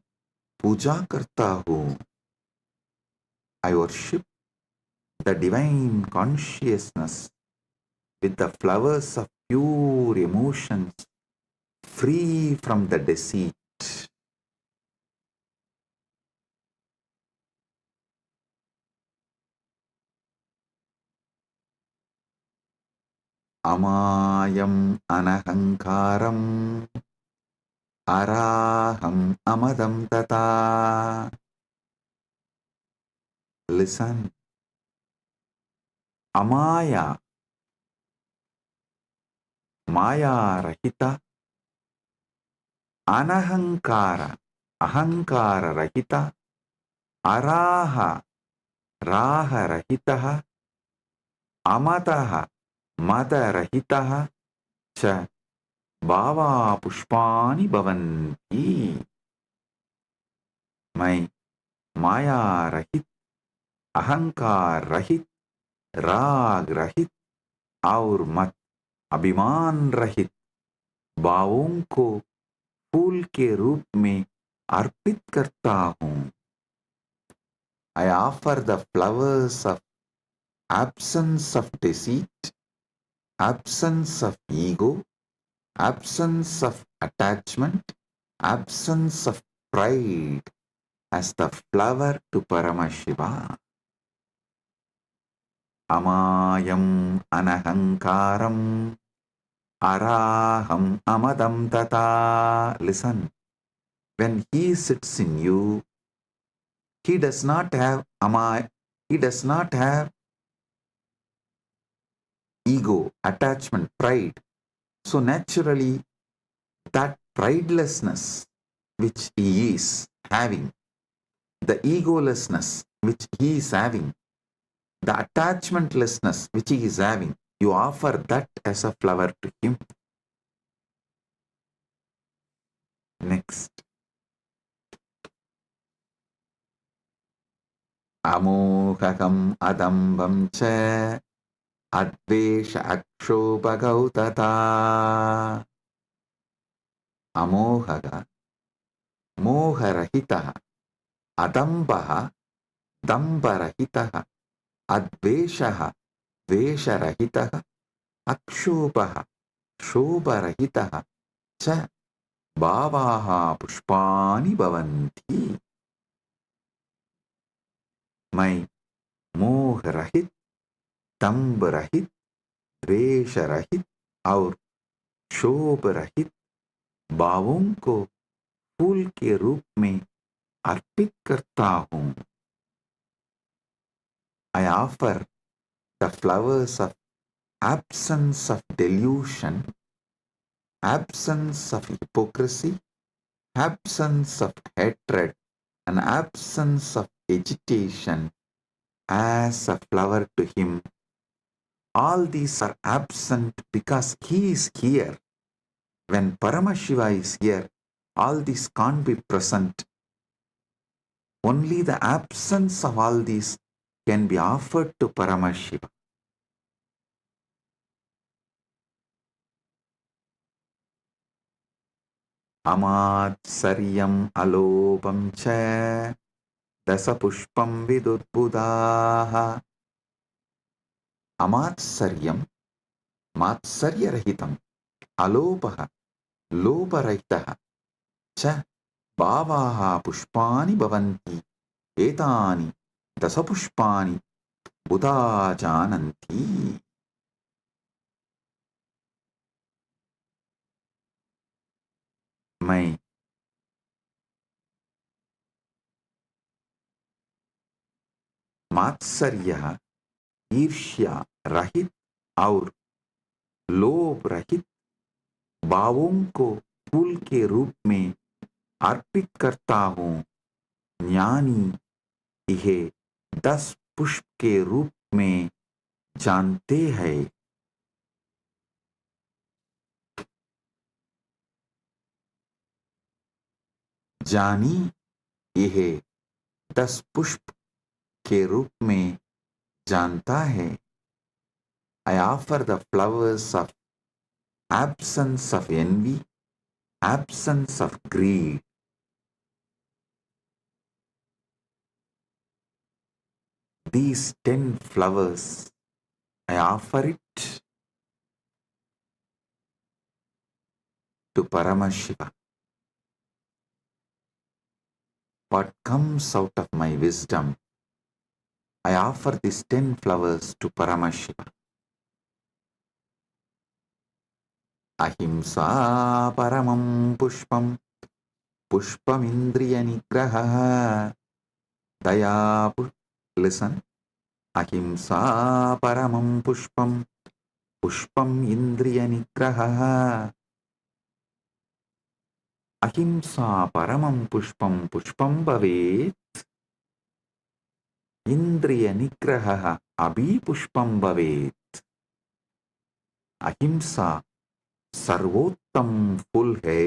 पूजा करता हूँ. I worship the divine consciousness with the flowers of pure emotions, free from the deceit. Amayam anahankaram araham amadam tata. Listen. Amaya, Maya Rahita, Anahankara, Ahankara Rahita, Araha, Raha Rahitaha, Amataha, Mata Rahitaha, Cha, Bhava Pushpani Bhavanti. मैं माया रहित, अहंकार रहित, राग रहित और मत अभिमान रहित भावों को फूल के रूप में अर्पित करता हूँ. I offer the flowers of absence of deceit, absence of ego, absence of attachment, absence of pride as the flower to Paramashiva. Amayam anahankaram araham amadam tata. Listen, when he sits in you, he does not have he does not have ego, attachment, pride. So naturally, that pridelessness which he is having, the egolessness which he is having, the attachmentlessness which he is having, you offer that as a flower to him. Next. Amohakam adambam cha advesha akshobhagautata. Amohaga, moharahitaha, adambaha, dambarahitaha, adveshaha, vesharahitaha, akshobhaha, shobharahitaha, cha bhavaha pushpani bhavanti. मैं मोह रहित, दंभ रहित, द्वेष रहित और शोभ रहित भावों को फूल के रूप में अर्पित करता हूँ. I offer the flowers of absence of delusion, absence of hypocrisy, absence of hatred, and absence of agitation as a flower to him. All these are absent because he is here. When Paramashiva is here, all these can't be present. Only the absence of all these can be offered to Paramashiva. Amatsaryam alopam cha dasapushpam vidudbudaha. Amatsaryam, matsaryarahitam, alopaha, loparahitaha, cha bhavaha pushpani bhavanti, etani dasapushpani buddha jananti. मैं मात्सर्य, ईर्ष्या रहित और लोभ रहित भावों को फूल के रूप में अर्पित करता हूँ. ज्ञानी इहे 10 पुष्प के रूप में जानते हैं. जानी यह 10 पुष्प के रूप में जानता है. I offer the flowers of absence of envy, absence of greed. These 10 flowers, I offer it to Paramashiva. What comes out of my wisdom, I offer these 10 flowers to Paramashiva. Ahimsa paramam pushpam, pushpam indriya nigraha, daya listen. Ahimsa paramam pushpam, pushpam indriya nigraha. Ahimsa paramam pushpam, pushpam bhavet, indriya nigraha abhi pushpam bhavet. अहिंसा सर्वोत्तम फूल है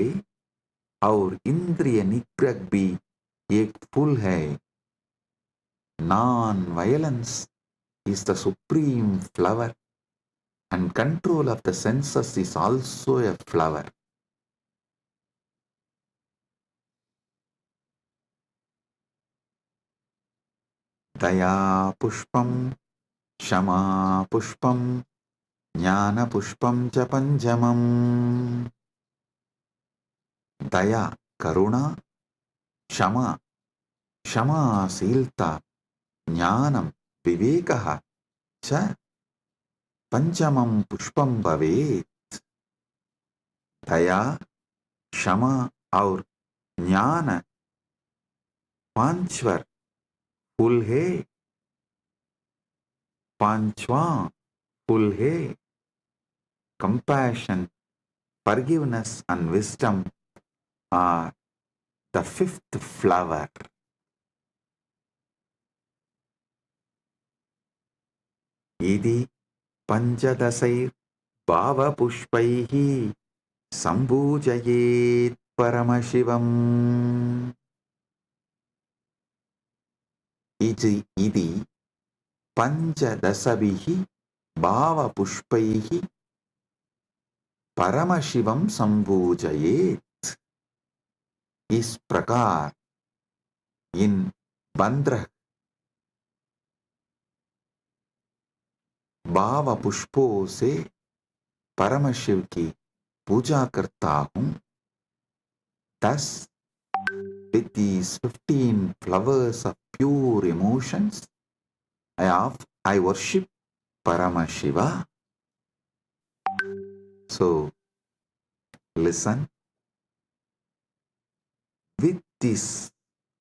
और इंद्रिय निग्रह भी एक फूल है. Non-violence is the supreme flower and control of the senses is also a flower. Daya pushpam, shama pushpam, jnana pushpam cha panjamam. Daya karuna, shama क्षमाशीलता, ज्ञानम विवेकः च पंचमं पुष्पम भवेत्. दया, क्षमा और ज्ञान पांचवर फूल है. पांचवा फूल है. Compassion, forgiveness and wisdom are the 5th flower. इति पंचदशैर् भावपुष्पैः सम्पूजयेत् परमशिवम्. इति पंचदशभिः भावपुष्पैः परमशिवं सम्पूजयेत्. इस प्रकार इन 15 भाव पुष्पों से परमशिव की पूजा करता हूँ. Thus, with these 15 flowers of pure emotions, I worship Paramashiva. So, listen. With this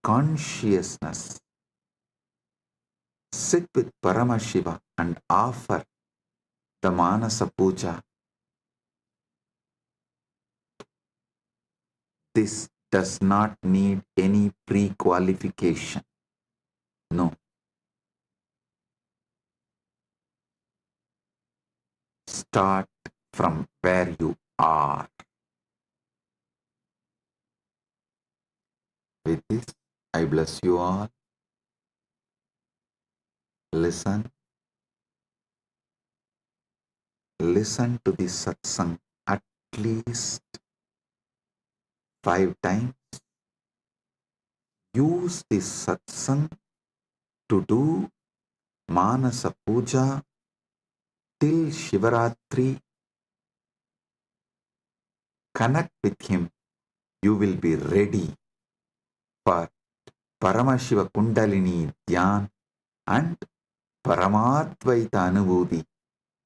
consciousness, sit with Paramashiva and offer the Manasa Puja. This does not need any pre-qualification. No. Start from where you are. With this, I bless you all. Listen. Listen to the satsang at least 5 times. Use this satsang to do Manasa Puja till Shivaratri. Connect with him. You will be ready for Paramashiva Kundalini Dhyan and Paramadvaita Anubhuti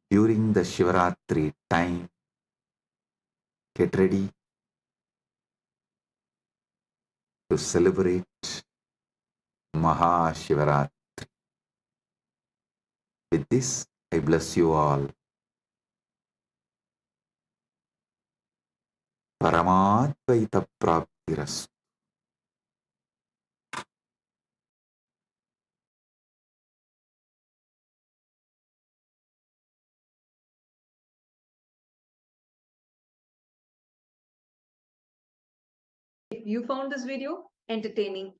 during the Shivaratri time. Get ready to celebrate Mahashivaratri. With this, I bless you all. Paramadvaita Praptirastu. If you found this video entertaining